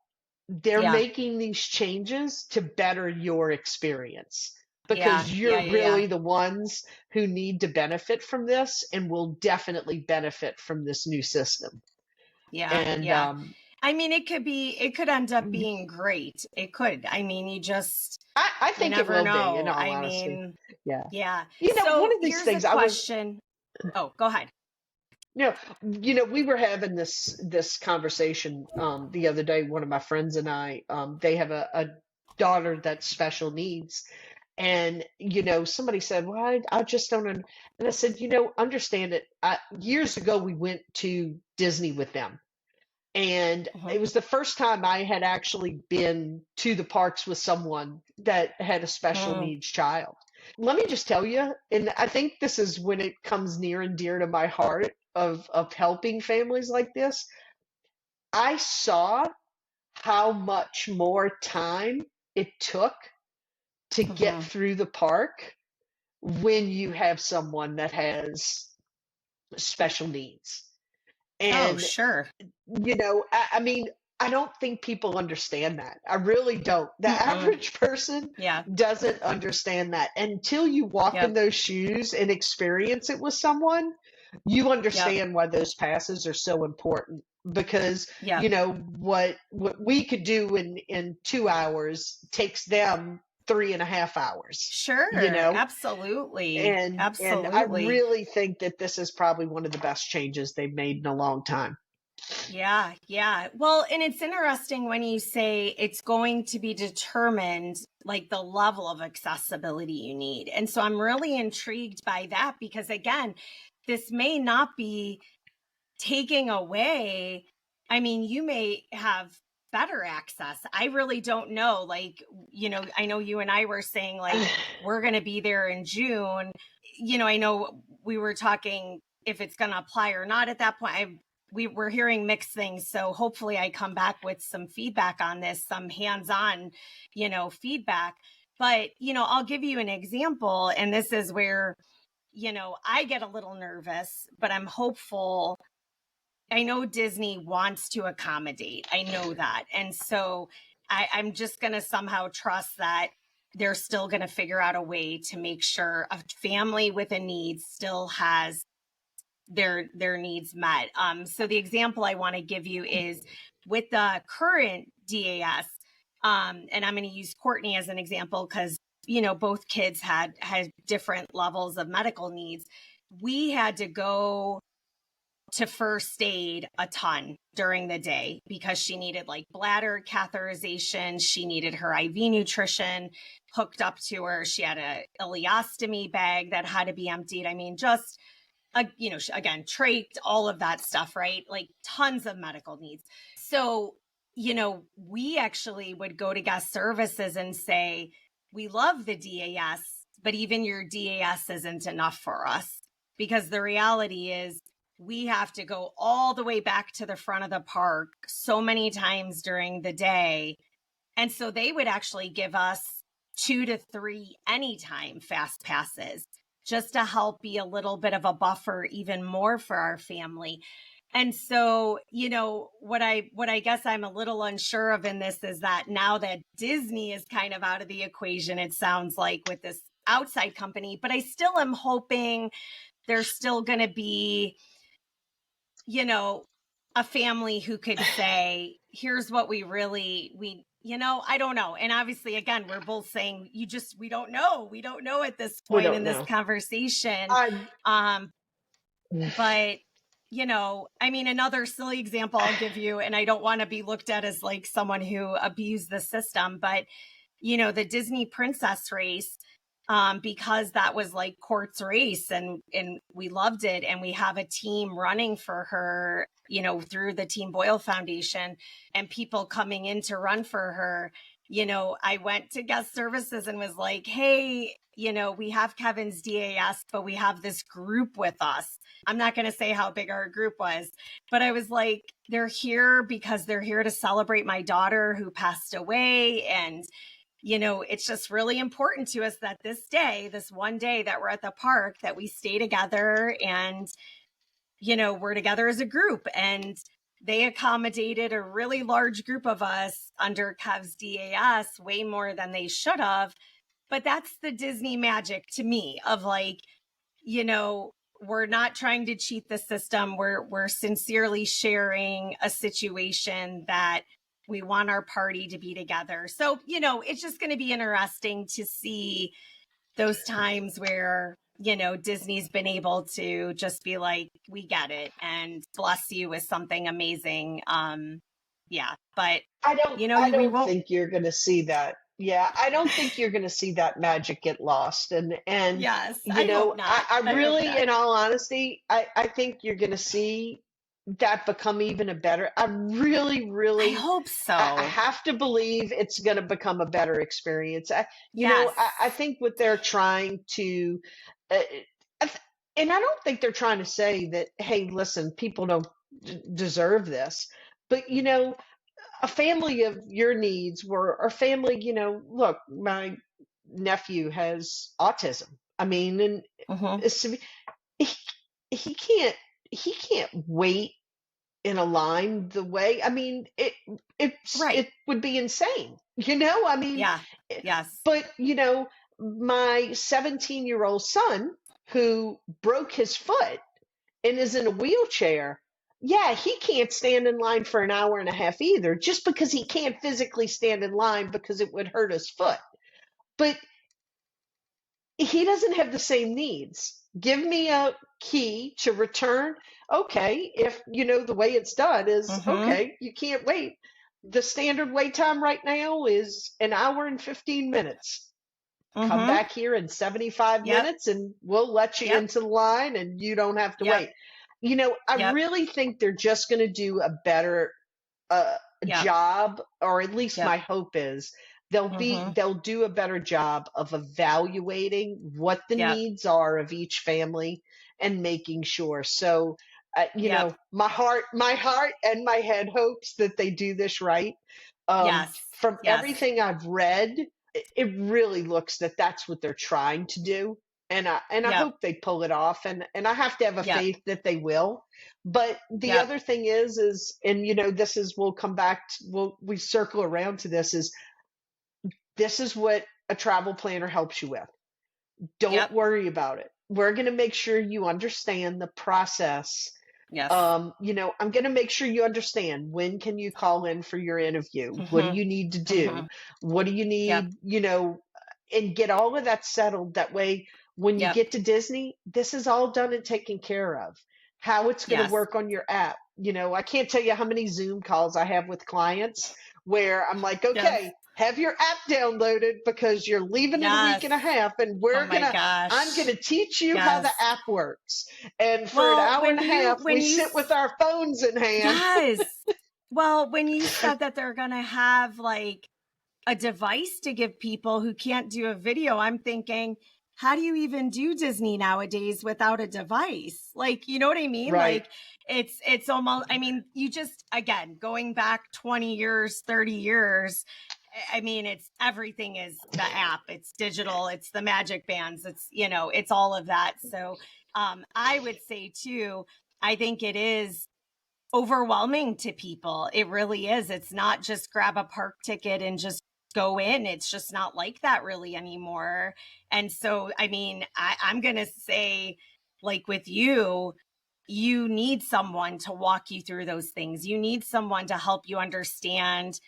They're Yeah. making these changes to better your experience, Yeah. because Yeah. you're Yeah. Yeah. really the ones who need to benefit from this and will definitely benefit from this new system. Yeah. And Yeah. I mean, it could end up mhm. being great. It could. I mean, I you think it never will be, in know. all I honesty. mean, Yeah. yeah. One So of these here's a things I was, question. Oh, go ahead. you we were having this conversation the other day. One of my friends and I, they have a daughter that's special needs, and somebody said, "Well, I just don't." And I said, understand it. Years ago, we went to Disney with them, and Hmm. it was the first time I had actually been to the parks with someone that had a special Hmm. needs child. Let me just tell you, and I think this is when it comes near and dear to my heart of helping families like this. I saw how much more time it took to get Hmm. through the park when you have someone that has special needs. Oh, And sure. I mean, I don't think people understand that. I really don't. The Mm-mm. average person Yeah. doesn't understand that until you walk in Yep. those shoes and experience it with someone. You Yep. understand why those passes are so important, because Yep. what we could do in 2 hours takes them 3.5 hours. You Sure. know, Absolutely. and I Absolutely. really think that this is probably one of the best changes they've made in a long time. Yeah, yeah. Well, and it's interesting when you say it's going to be determined like the level of accessibility you need. And so I'm really intrigued by that because, again, this may not be taking away, I mean, you may have better access. I really don't know. Like, I know you and I were saying, like, we're going to be there in June. I know we were talking if it's going to apply or not at that point. We were hearing mixed things. So hopefully I come back with some feedback on this, some hands-on, feedback. But, I'll give you an example. And this is where, I get a little nervous, but I'm hopeful. I know Disney wants to accommodate. I know that. And so I'm just going to somehow trust that they're still going to figure out a way to make sure a family with a need still has their needs met. So the example I want to give you is with the current DAS, and I'm going to use Courtney as an example because, both kids had different levels of medical needs. We had to go to first aid a ton during the day because she needed like bladder catheterization. She needed her IV nutrition hooked up to her. She had a ileostomy bag that had to be emptied. I mean, just, again, trach, all of that stuff, right? Like tons of medical needs. So, we actually would go to guest services and say, we love the DAS, but even your DAS isn't enough for us, because the reality is we have to go all the way back to the front of the park so many times during the day. And so they would actually give us 2 to 3 anytime fast passes just to help be a little bit of a buffer, even more for our family. And so, what I guess I'm a little unsure of in this is that now that Disney is kind of out of the equation, it sounds like, with this outside company, but I still am hoping there's still going to be, a family who could say, here's what we I don't know. And obviously, again, we're both saying we don't know. We don't know at this We point in don't this know. conversation. But, I mean, another silly example I'll give you, and I don't want to be looked at as like someone who abused the system, but, the Disney princess race, because that was like Court's race and we loved it. And we have a team running for her, through the Team Boyle Foundation, and people coming in to run for her. I went to guest services and was like, hey, we have Kevin's DAS, but we have this group with us. I'm not going to say how big our group was, but I was like, they're here because they're here to celebrate my daughter who passed away. And it's just really important to us that this one day that we're at the park, that we stay together and, we're together as a group. And they accommodated a really large group of us under Kev's DAS, way more than they should have. But that's the Disney magic to me of like, we're not trying to cheat the system. We're sincerely sharing a situation that we want our party to be together. So, it's just going to be interesting to see those times where, Disney's been able to just be like, we get it and bless you with something amazing. Yeah, but I we don't won't. think you're going to see that. Yeah, I don't think you're going to see that magic get lost. And Yes, I hope not. I I hope really, not. in all honesty, I think you're going to see that become even a better. I really, I really, hope so. I have to believe it's going to become a better experience. Yes. I think what they're trying to, uh, and I don't think they're trying to say that, hey, listen, people don't deserve this. But, a family of your needs or family, look, my nephew has autism. I mean, and Mm-hmm. he, he can't, he can't wait in a line the way, I mean, Right. it would be insane, I mean, Yeah. Yes. but, my 17-year-old son who broke his foot and is in a wheelchair, yeah, he can't stand in line for an hour and a half either, just because he can't physically stand in line because it would hurt his foot. But he doesn't have the same needs. Give me a key to return. Okay, if the way it's done is Mm-hmm. okay, you can't wait. The standard wait time right now is an hour and 15 minutes. Come Mm-hmm. back here in 75 Yep. minutes and we'll let you Yep. into the line and you don't have to Yep. wait. I Yep. really think they're just going to do a better uh, Yep. job, or at least Yep. my hope is Mm-hmm. they'll do a better job of evaluating what the Yep. needs are of each family and making sure. So, Yep. my heart and my head hopes that they do this right. Yes. From Yes. everything I've read, it really looks that that's what they're trying to do. And I Yep. hope they pull it off, and I have to have a Yep. faith that they will. But the Yep. other thing is, and this is, we'll come back to, we circle around to this is what a travel planner helps you with. Don't Yep. worry about it. We're going to make sure you understand the process. Yes. I'm going to make sure you understand, when can you call in for your interview? What do Mm-hmm. you need to Mm-hmm. do? What do you Yep. need, and get all of that settled. That way, when you Yep. get to Disney, this is all done and taken care of. How it's going to Yes. work on your app. I can't tell you how many Zoom calls I have with clients where I'm like, Yes. okay, have your app downloaded because you're leaving in a week Yes. and a half, and Oh my I'm gosh. gonna teach you how the Yes. app works. And for an Well, hour and a half, we when you sit with our phones in hand. yes. Well, when you said that they're going to have like a device to give people who can't do a video, I'm thinking, how do you even do Disney nowadays without a device? Like, you know what I mean? Right. Like it's almost, I mean, you just, again, going back 20 years, 30 years, I mean, it's everything is the app, it's digital, it's the magic bands, it's all of that. So, I would say too, I think it is overwhelming to people. It really is. It's not just grab a park ticket and just go in. It's just not like that really anymore. And so, I mean, I'm going to say, like with you, you need someone to walk you through those things. You need someone to help you understand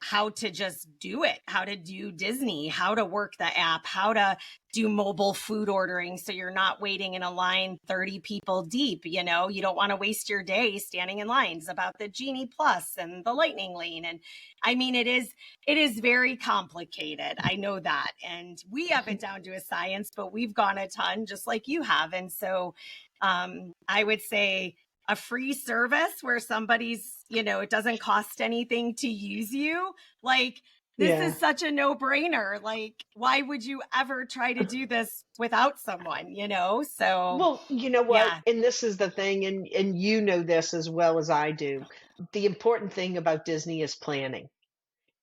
how to just do it, how to do Disney, how to work the app, how to do mobile food ordering so you're not waiting in a line 30 people deep. You don't want to waste your day standing in lines about the Genie Plus and the Lightning Lane. And I mean, it is very complicated. I know that. And we have it down to a science, but we've gone a ton just like you have. And so I would say a free service where somebody's, it doesn't cost anything to use you. Like, this Yeah. is such a no-brainer. Like, why would you ever try to do this without someone, So, Well, you know what? yeah. And this is the thing, and you know this as well as I do. The important thing about Disney is planning.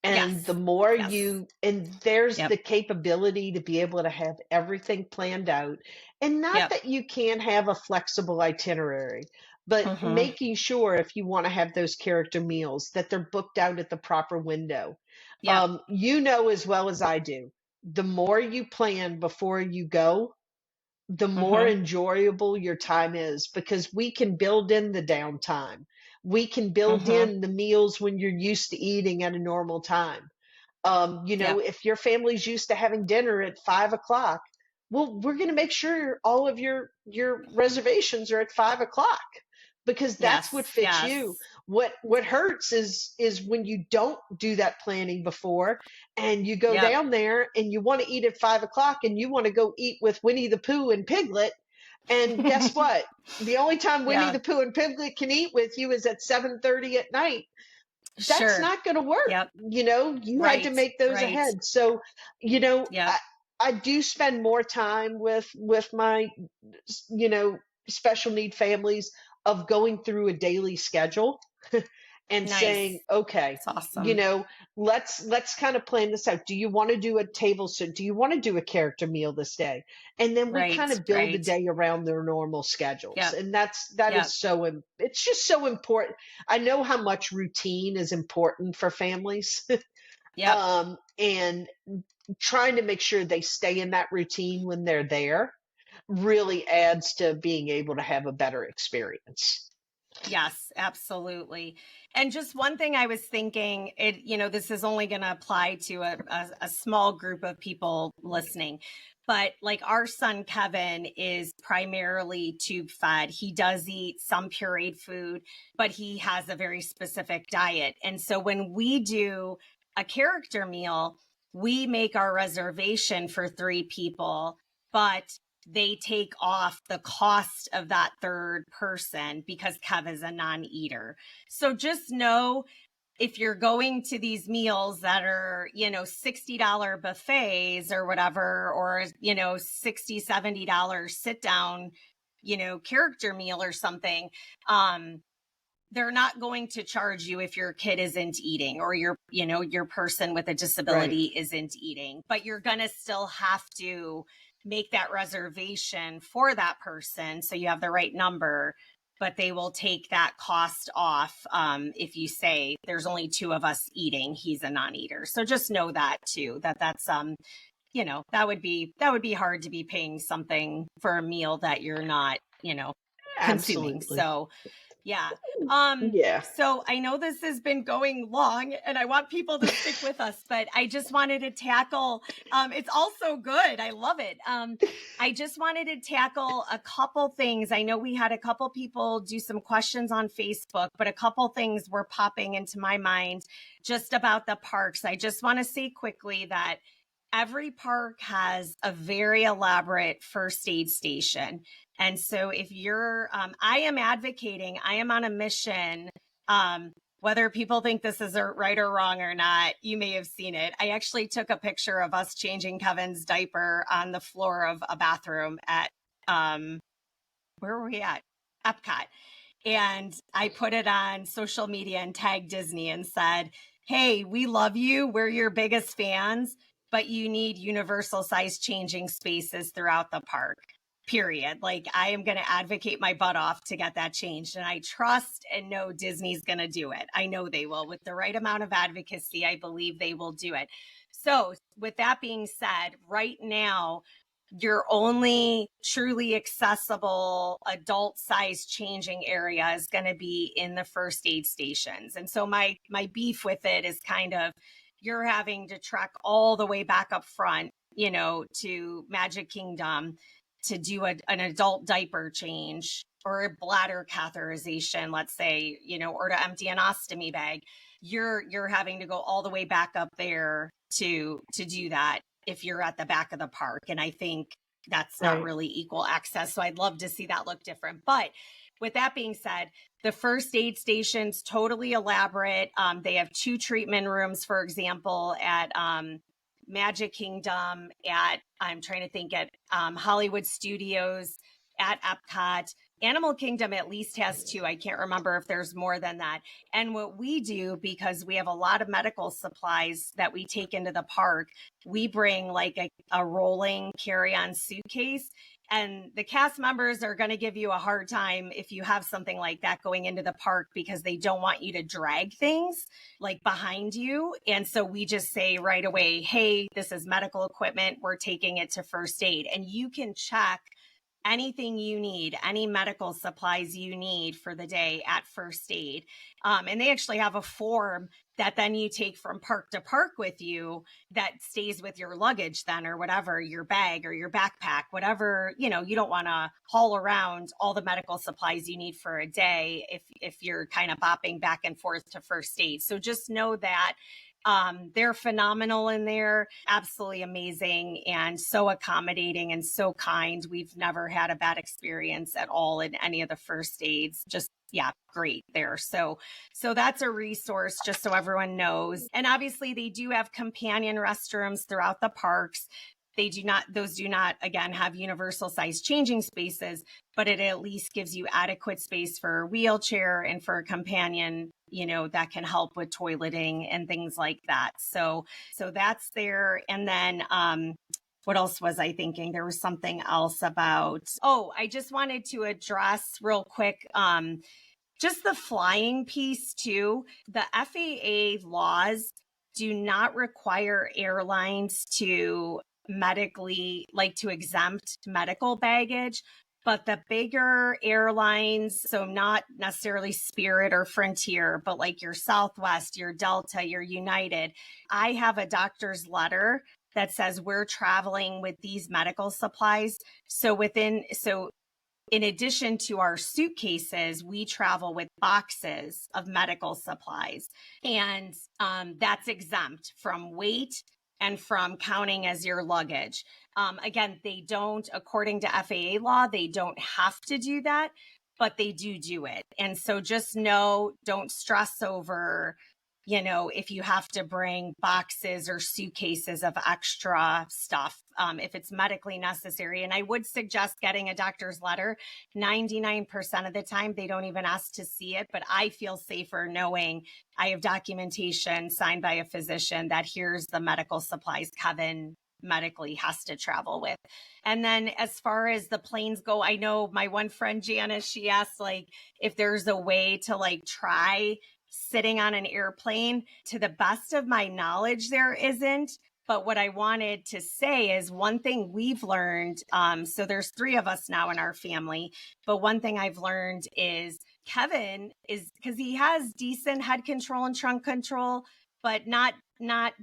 And the Yes. more Yes. and there's Yep. the capability to be able to have everything planned out. And not Yep. that you can't have a flexible itinerary, but Mm-hmm. making sure, if you want to have those character meals, that they're booked out at the proper window. Yep. You know as well as I do, the more you plan before you go, the more Mm-hmm. enjoyable your time is, because we can build in the downtime. We can build Mm-hmm. in the meals when you're used to eating at a normal time. Yep. If your family's used to having dinner at 5 o'clock, well, we're going to make sure all of your reservations are at 5 o'clock, because that's what Yes. fits you. Yes. What hurts is when you don't do that planning before, and you go Yep. down there and you want to eat at 5 o'clock, and you want to go eat with Winnie the Pooh and Piglet. And guess what? The only time Winnie Yeah. the Pooh and Piglet can eat with you is at 7:30 at night. That's Sure. not going to work. Yep. You had to Right. make those Right. ahead. So, you know, Yep. I, I do spend more time with my, you know, special need families, of going through a daily schedule and saying, Nice. okay, It's you awesome. know, let's kind of plan this out. Do you want to do a table sit? Do you want to do a character meal this day? And then we Right. kind of build the Right. day around their normal schedules. Yep. And that Yep. is it's just so important. I know how much routine is important for families. Yep. And trying to make sure they stay in that routine when they're there really adds to being able to have a better experience. Yes, absolutely. And just one thing I was thinking, this is only going to apply to a small group of people listening, but like our son Kevin is primarily tube fed. He does eat some pureed food, but he has a very specific diet. And so when we do a character meal, we make our reservation for 3 people, but they take off the cost of that third person because Kev is a non-eater. So just know, if you're going to these meals that are, $60 buffets or whatever, or, $60, $70 sit down, character meal or something, they're not going to charge you if your kid isn't eating, or your person with a Right. disability isn't eating, but you're going to still have to make that reservation for that person so you have the right number, but they will take that cost off if you say there's only two of us eating, he's a non-eater. So just know that too, that's that would be hard to be paying something for a meal that you're not consuming. Absolutely. So yeah. Yeah. So I know this has been going long and I want people to stick with us, but I just wanted to tackle, it's also good. I love it. I just wanted to tackle a couple things. I know we had a couple people do some questions on Facebook, but a couple things were popping into my mind just about the parks. I just want to say quickly that every park has a very elaborate first aid station. And so if you're, I am on a mission, whether people think this is right or wrong or not, you may have seen it. I actually took a picture of us changing Kevin's diaper on the floor of a bathroom at, where were we at? Epcot. And I put it on social media and tagged Disney and said, hey, we love you. We're your biggest fans, but you need universal size changing spaces throughout the park. Period. Like, I am going to advocate my butt off to get that changed. And I trust and know Disney's going to do it. I know they will. With the right amount of advocacy, I believe they will do it. So with that being said, right now, your only truly accessible adult size changing area is going to be in the first aid stations. And so my beef with it is kind of, you're having to trek all the way back up front, to Magic Kingdom to do an adult diaper change or a bladder catheterization, let's say, or to empty an ostomy bag. You're having to go all the way back up there to do that if you're at the back of the park. And I think that's not Right. really equal access. So I'd love to see that look different. But with that being said, the first aid stations, totally elaborate. They have 2 treatment rooms, for example, at Magic Kingdom, I'm trying to think, at Hollywood Studios, at Epcot. Animal Kingdom at least has 2. I can't remember if there's more than that. And what we do, because we have a lot of medical supplies that we take into the park, we bring like a rolling carry-on suitcase. And the cast members are going to give you a hard time if you have something like that going into the park, because they don't want you to drag things like behind you. And so we just say right away, hey, this is medical equipment. We're taking it to first aid. And you can check anything you need, any medical supplies you need for the day at first aid. And they actually have a form that then you take from park to park with you that stays with your luggage then, or whatever, your bag or your backpack, whatever, you don't want to haul around all the medical supplies you need for a day if you're kind of bopping back and forth to first aid. So just know that they're phenomenal in there, absolutely amazing, and so accommodating and so kind. We've never had a bad experience at all in any of the first aids. Just, yeah, great there. So that's a resource, just so everyone knows. And obviously they do have companion restrooms throughout the parks. Those do not, again, have universal size changing spaces, but it at least gives you adequate space for a wheelchair and for a companion, that can help with toileting and things like that. So that's there. And then, what else was I thinking? There was something else about, I just wanted to address real quick, just the flying piece too. The FAA laws do not require airlines to to exempt medical baggage, but the bigger airlines, so not necessarily Spirit or Frontier, but like your Southwest, your Delta, your United, I have a doctor's letter that says we're traveling with these medical supplies. So in addition to our suitcases, we travel with boxes of medical supplies, and that's exempt from weight and from counting as your luggage. Again, they don't, according to FAA law, they don't have to do that, but they do it. And so just know, don't stress over, if you have to bring boxes or suitcases of extra stuff, if it's medically necessary. And I would suggest getting a doctor's letter. 99% of the time, they don't even ask to see it, but I feel safer knowing I have documentation signed by a physician that here's the medical supplies Kevin medically has to travel with. And then as far as the planes go, I know my one friend Janice, she asked if there's a way to try sitting on an airplane. To the best of my knowledge, there isn't. But what I wanted to say is one thing we've learned. So there's 3 of us now in our family. But one thing I've learned is Kevin is, because he has decent head control and trunk control, but not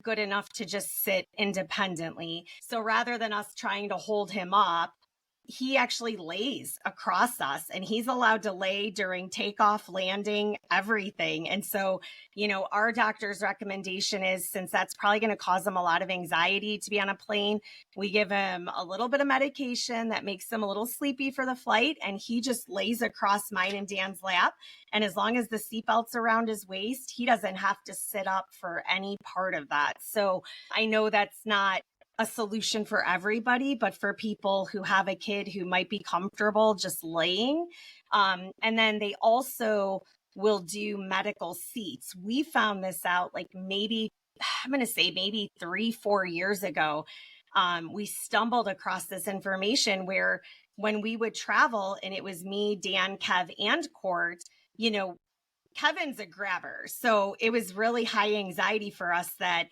good enough to just sit independently. So rather than us trying to hold him up, he actually lays across us, and he's allowed to lay during takeoff, landing, everything. And so, our doctor's recommendation is, since that's probably going to cause him a lot of anxiety to be on a plane, we give him a little bit of medication that makes him a little sleepy for the flight. And he just lays across mine and Dan's lap. And as long as the seatbelt's around his waist, he doesn't have to sit up for any part of that. So I know that's not a solution for everybody, but for people who have a kid who might be comfortable just laying. And then they also will do medical seats. We found this out maybe 3-4 years ago. We stumbled across this information where when we would travel and it was me, Dan, Kev, and Court, Kevin's a grabber. So it was really high anxiety for us that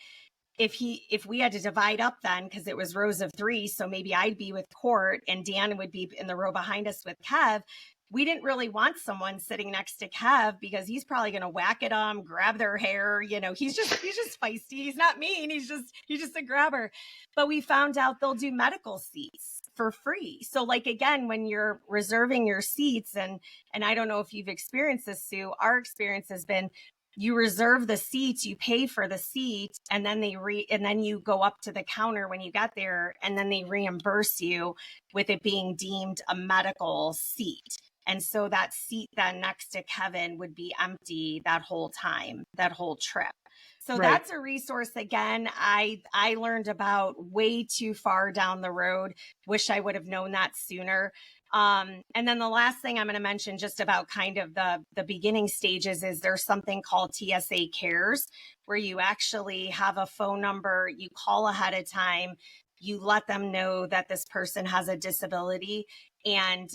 if we had to divide up then, because it was rows of 3, so maybe I'd be with Court and Dan would be in the row behind us with Kev. We didn't really want someone sitting next to Kev because he's probably going to whack at them, grab their hair. He's just feisty. He's not mean. He's just a grabber. But we found out they'll do medical seats for free. So again, when you're reserving your seats, and I don't know if you've experienced this, Sue, our experience has been, you reserve the seats, you pay for the seat, and then and then you go up to the counter when you get there, and then they reimburse you with it being deemed a medical seat. And so that seat then next to Kevin would be empty that whole time, that whole trip. So Right. That's a resource, again, I learned about way too far down the road. Wish I would have known that sooner. And then the last thing I'm going to mention just about kind of the beginning stages is there's something called TSA Cares, where you actually have a phone number, you call ahead of time, you let them know that this person has a disability. And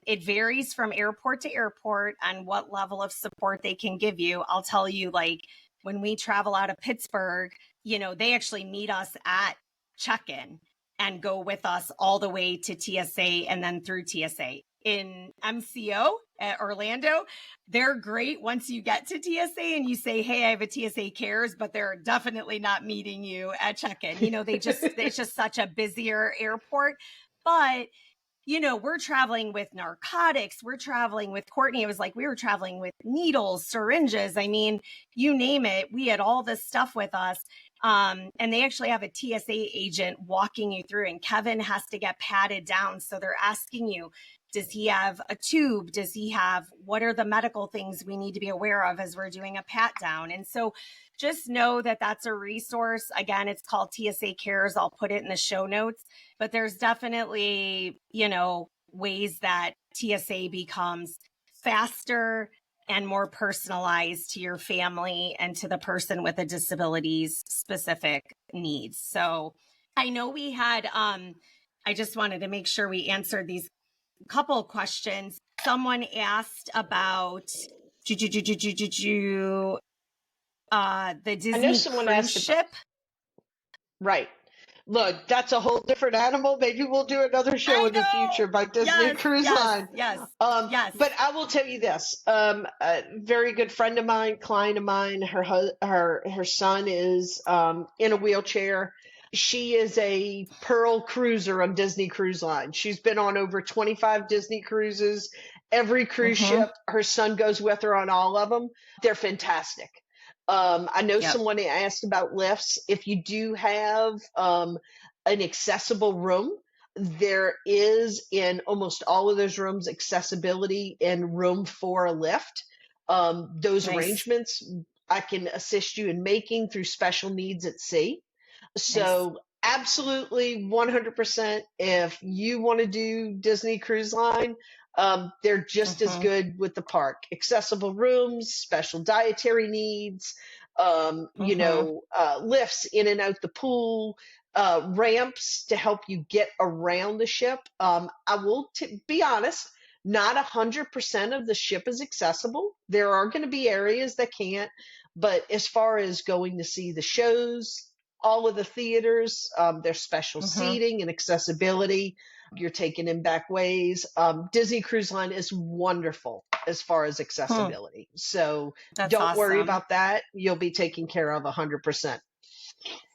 it varies from airport to airport on what level of support they can give you. I'll tell you, when we travel out of Pittsburgh, they actually meet us at check-in and go with us all the way to TSA and then through TSA. In MCO at Orlando, they're great once you get to TSA and you say, hey, I have a TSA Cares, but they're definitely not meeting you at check-in. It's just such a busier airport. But we're traveling with narcotics. We're traveling with Courtney. It was we were traveling with needles, syringes. I mean, you name it. We had all this stuff with us. And they actually have a TSA agent walking you through, and Kevin has to get patted down. So they're asking you, does he have a tube? What are the medical things we need to be aware of as we're doing a pat down? And so just know that that's a resource. Again, it's called TSA Cares. I'll put it in the show notes, but there's definitely, ways that TSA becomes faster and more personalized to your family and to the person with a disability's specific needs. So I know we had, I just wanted to make sure we answered these couple of questions. Someone asked about the Disney someone cruise asked ship. Right. Look, that's a whole different animal. Maybe we'll do another show in the future by Disney Cruise Line. Yes. But I will tell you this: a very good friend of mine, client of mine, her son is in a wheelchair. She is a Pearl cruiser on Disney Cruise Line. She's been on over 25 Disney cruises. Every cruise ship, her son goes with her on all of them. They're fantastic. I know Yep. someone asked about lifts. If you do have an accessible room, there is in almost all of those rooms accessibility and room for a lift. Those Nice. arrangements I can assist you in making through special needs at sea. Nice. So absolutely 100%. If you want to do Disney Cruise Line, they're just as Mm-hmm. good with the park. Accessible rooms, special dietary needs, Mm-hmm. lifts in and out the pool, ramps to help you get around the ship. I will be honest, not 100% of the ship is accessible. There are going to be areas that can't, but as far as going to see the shows, all of the theaters, there's special Mm-hmm. seating and accessibility. You're taken in back ways. Disney Cruise Line is wonderful as far as Hmm. accessibility. So That's don't worry awesome. about that. You'll be taken care of 100%.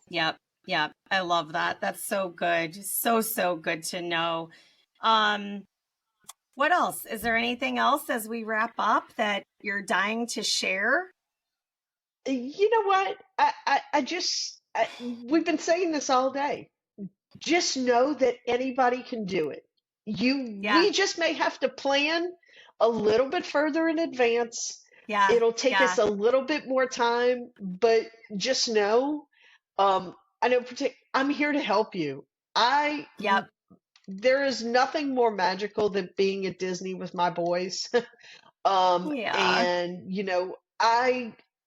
Yep. Yep. I love that. That's so good. So, so good to know. Um, what else? Is there anything else as we wrap up that you're dying to share? You know what? We've been saying this all day. Just know that anybody can do it. Yeah. We just may have to plan a little bit further in advance. Yeah. It'll take us Yeah. a little bit more time, but just know, I know I'm here to help you. I Yep. There is nothing more magical than being at Disney with my boys. Yeah. And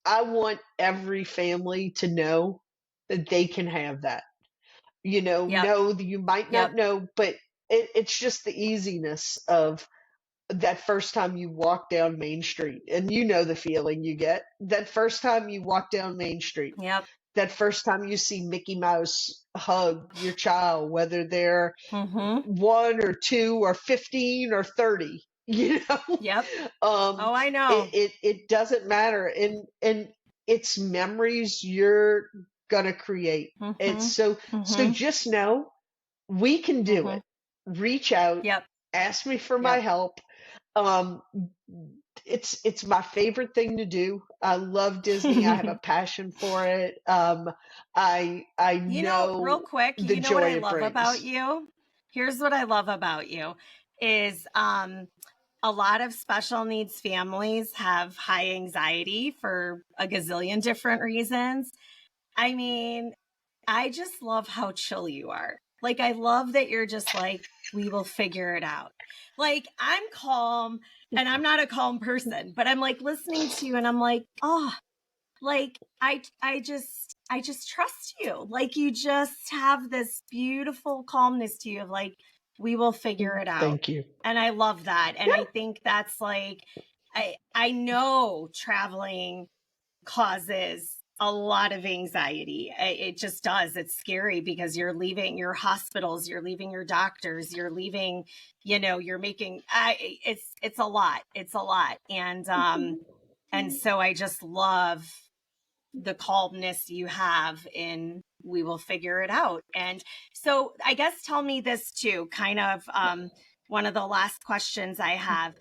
I want every family to know that they can have that. Yep. Know that you might Yep. not know, but it's just the easiness of that first time you walk down Main Street, and you know the feeling you get. That first time you walk down Main Street, Yep. that first time you see Mickey Mouse hug your child, whether they're Mm-hmm. 1 or 2 or 15 or 30, Yep. um, Oh, I it, know. it, it doesn't matter. And it's memories you're gonna create. It's Mm-hmm. so Mm-hmm. just know we can do Mm-hmm. it. Reach out, Yep. ask me for my Yep. help. Um, it's my favorite thing to do. I love Disney. I have a passion for it. I Real know quick, the you know what joy I it love about brings. you? Here's what I love about you is a lot of special needs families have high anxiety for a gazillion different reasons. I mean, I just love how chill you are. Like, I love that you're just like, we will figure it out. Like, I'm calm and I'm not a calm person, but I'm like listening to you and I'm like, oh, like I just trust you. Like you just have this beautiful calmness to you of like, we will figure it out. Thank you. And I love that. And Yeah. I think that's like, I know traveling causes a lot of anxiety. It just does. It's scary because you're leaving your hospitals, you're leaving your doctors, you're leaving, you're making it's a lot. It's a lot. And so I just love the calmness you have in we will figure it out. And so I guess tell me this too, kind of one of the last questions I have.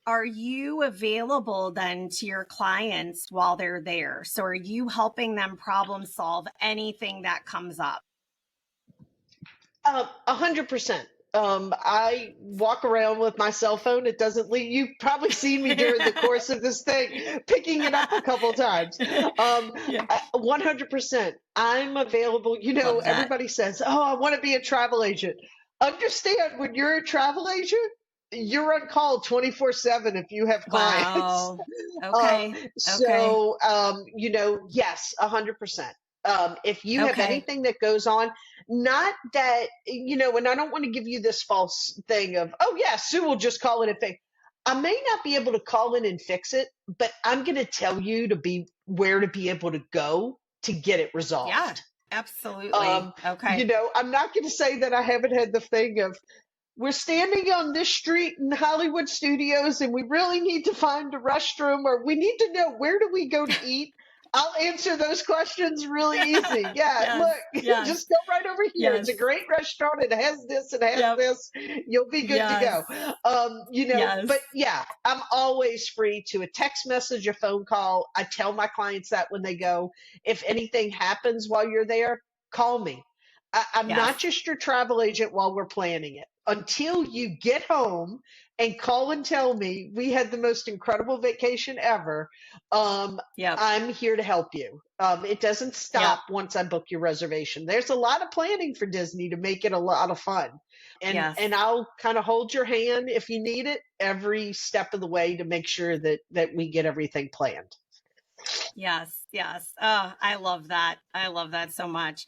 Are you available then to your clients while they're there? So are you helping them problem solve anything that comes up? 100%. I walk around with my cell phone. It doesn't leave. You've probably seen me during the course of this thing, picking it up a couple times. Yeah. 100%. I'm available. Love that. Everybody says, "Oh, I want to be a travel agent." Understand, when you're a travel agent, you're on call 24/7 if you have clients. Wow. Okay. Okay. Yes, 100%. If you have Okay. anything that goes on, not that, and I don't want to give you this false thing of, oh, yeah, Sue will just call in and fix. I may not be able to call in and fix it, but I'm going to tell you where to be able to go to get it Yeah, resolved. absolutely. Okay. I'm not going to say that I haven't had the thing of, we're standing on this street in Hollywood Studios and we really need to find a restroom, or we need to know, where do we go to eat? I'll answer those questions really easy. Yeah, Yes, look, yes, just go right over here. It's yes, a great restaurant. It has this, it has yep, this. You'll be good to yes, go. But yes, yeah, I'm always free to a text message, a phone call. I tell my clients that when they go, if anything happens while you're there, call me. I'm yes, not just your travel agent while we're planning it. Until you get home and call and tell me we had the most incredible vacation ever, um, yep, I'm here to help you. It doesn't yep, stop once I book your reservation. There's a lot of planning for Disney to make it a lot of fun. And yes. I'll kind of hold your hand if you need it every step of the way to make sure that we get everything planned. Yes, yes. Oh, I love that. I love that so much.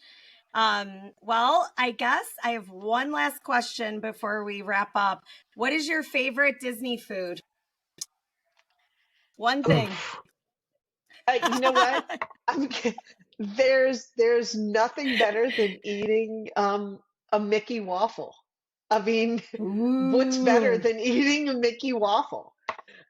Well, I guess I have one last question before we wrap up. What is your favorite Disney food? One thing. Oof. You know what? I'm, there's nothing better than eating a Mickey waffle. I mean, what's better Ooh, than eating a Mickey waffle?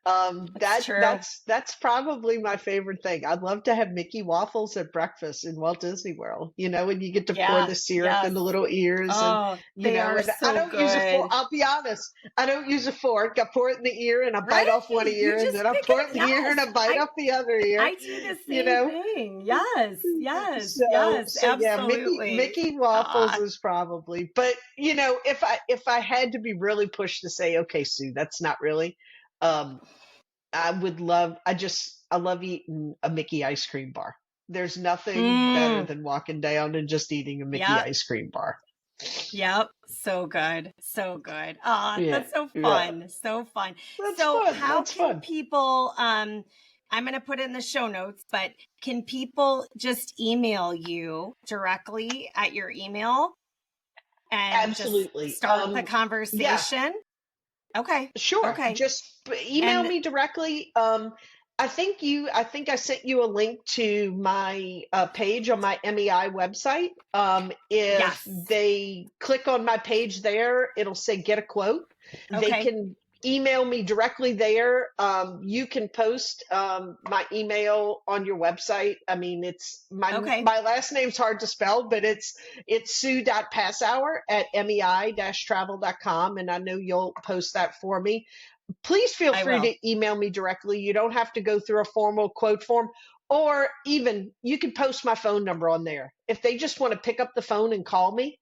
that's That true. that's probably my favorite thing. I'd love to have Mickey waffles at breakfast in Walt Disney World. And you get to pour Yeah, the syrup in yes. the little ears, Oh, they are and I so don't use a fork. good. I'll be honest, I don't use a fork. I pour it in the ear and I Right? bite off one You ear, and just then I pick pour it it. in the ear and Yes. I bite I off the other ear. I do the You same know, thing. Yes. Yes. so Yes. so yeah, Absolutely. Mickey waffles Ah. is probably. But if I had to be really pushed to say, okay, Sue, that's not really. Um, I love eating a Mickey ice cream bar. There's nothing better Mm. than walking down and just eating a Mickey Yep. ice cream bar. Yep. So good. So good. Ah, Yeah, that's so yeah. fun. So fun. That's So fun. how That's can fun. people I'm going to put it in the show notes, but can people just email you directly at your email and just Absolutely. start the Yeah, conversation? Okay. sure. Okay. Just email And me directly. I think I sent you a link to my page on my MEI website. If yes. they click on my page there, it'll say get a quote. They Okay. can email me directly there. You can post my email on your website. I mean, it's Okay. my last name's hard to spell, but it's sue.passauer at mei-travel.com, and I know you'll post that for me. Please feel I free will. to email me directly. You don't have to go through a formal quote form, or even you can post my phone number on there. If they just want to pick up the phone and call me,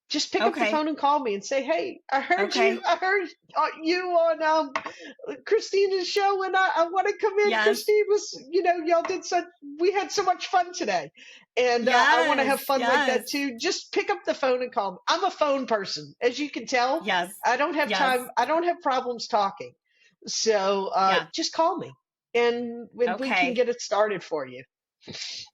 just pick up the Okay. phone and call me and say, "Hey, Okay. I heard you on Christina's show, and I want to come in. Yes. Christine was, y'all did such, we had so much fun today, and I want to Yes. have fun like that Yes. too. Just pick up the phone and call me. I'm a phone person, as you can tell. Yes. I don't have Yes. time. I don't have problems talking, so Yeah. just call me, and we can Okay. get it started for you.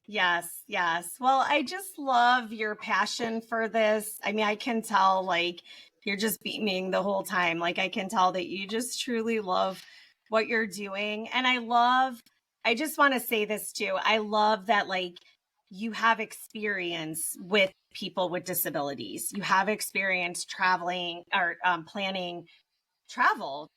Yes, yes. Well, I just love your passion for this. I mean, I can tell like you're just beaming the whole time. Like I can tell that you just truly love what you're doing. And I just want to say this too. I love that like you have experience with people with disabilities. You have experience traveling or planning travel,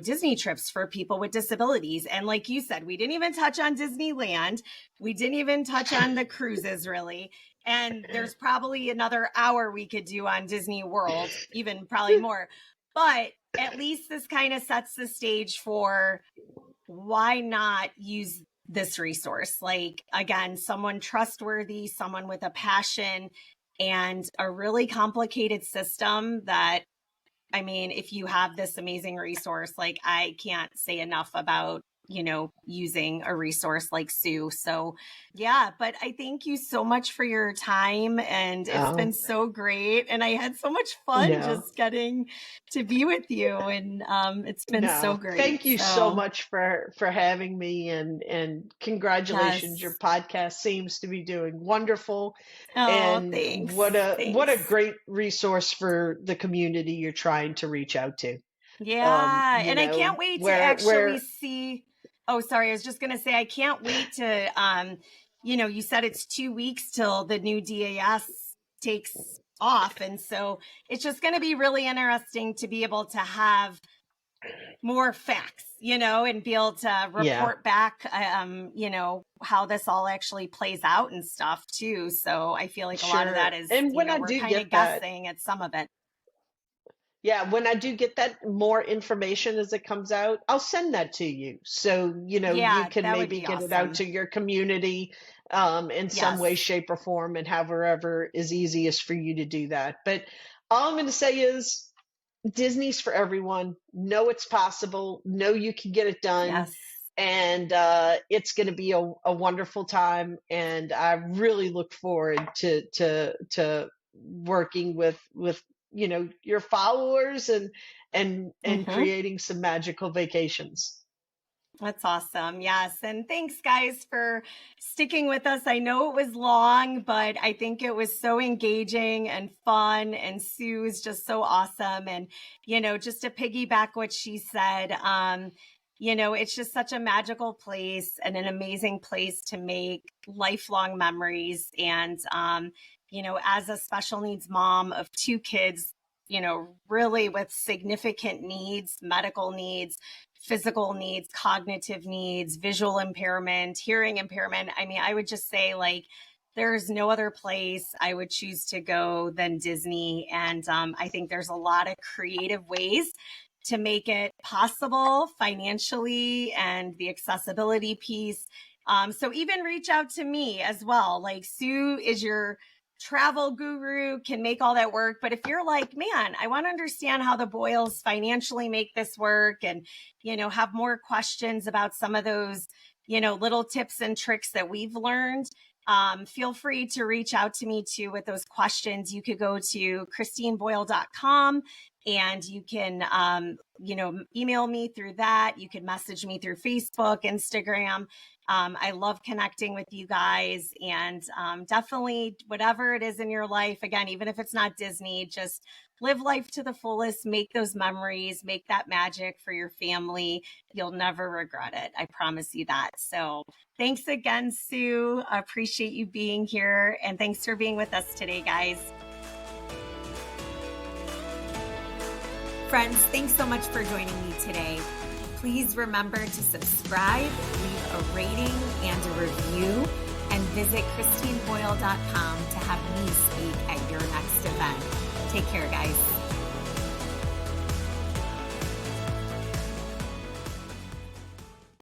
Disney trips for people with disabilities. And like you said, we didn't even touch on Disneyland. We didn't even touch on the cruises really. And there's probably another hour we could do on Disney World, even probably more. But at least this kind of sets the stage for why not use this resource? Like, again, someone trustworthy, someone with a passion, and a really complicated system that I mean, if you have this amazing resource, like I can't say enough about, using a resource like Sue. So, yeah, but I thank you so much for your time and it's been Oh, so great and I had so much fun no. just getting to be with you and it's been so No, great. thank you so So, much for having me, and congratulations. Your yes. podcast seems to be doing wonderful, Oh, and what thanks. a Thanks. great resource for the community you're trying to reach out to. Yeah, and I can't wait to actually Where see. Oh, sorry, I was just going to say I can't wait to you said it's 2 weeks till the new DAS takes off and so it's just going to be really interesting to be able to have more facts, and be able to Yeah, report back, how this all actually plays out and stuff too. So I feel like a lot of that sure. is, And when I we're do kind of get that, guessing at some of it. yeah, when I do get that more information as it comes out, I'll send that to you. So, you Yeah, can that would maybe be get it out awesome. to your community in some Yes. way, shape, or form, and however is easiest for you to do that. But all I'm going to say is Disney's for everyone. Know it's possible. Know you can get it done. Yes. And it's going to be a wonderful time. And I really look forward to working with your followers and Hmm. creating some magical vacations. That's awesome. Yes. And thanks, guys, for sticking with us. I know it was long, but I think it was so engaging and fun. And Sue is just so awesome. And, just to piggyback what she said, it's just such a magical place and an amazing place to make lifelong memories. And, as a special needs mom of two kids, really with significant needs, medical needs, physical needs, cognitive needs, visual impairment, hearing impairment. I mean, I would just say, like, there's no other place I would choose to go than Disney. And I think there's a lot of creative ways to make it possible financially and the accessibility piece. So even reach out to me as well. Like, Sue is your travel guru, can make all that work. But if you're like, man, I want to understand how the Boyles financially make this work, and have more questions about some of those, little tips and tricks that we've learned, feel free to reach out to me too with those questions. You could go to christineboyle.com and you can, email me through that. You can message me through Facebook, Instagram. I love connecting with you guys, and definitely whatever it is in your life, again, even if it's not Disney, just live life to the fullest, make those memories, make that magic for your family. You'll never regret it. I promise you that. So thanks again, Sue. I appreciate you being here, and thanks for being with us today, guys. Friends, thanks so much for joining me today. Please remember to subscribe, leave a rating and a review, and visit christineboyle.com to have me speak at your next event. Take care, guys.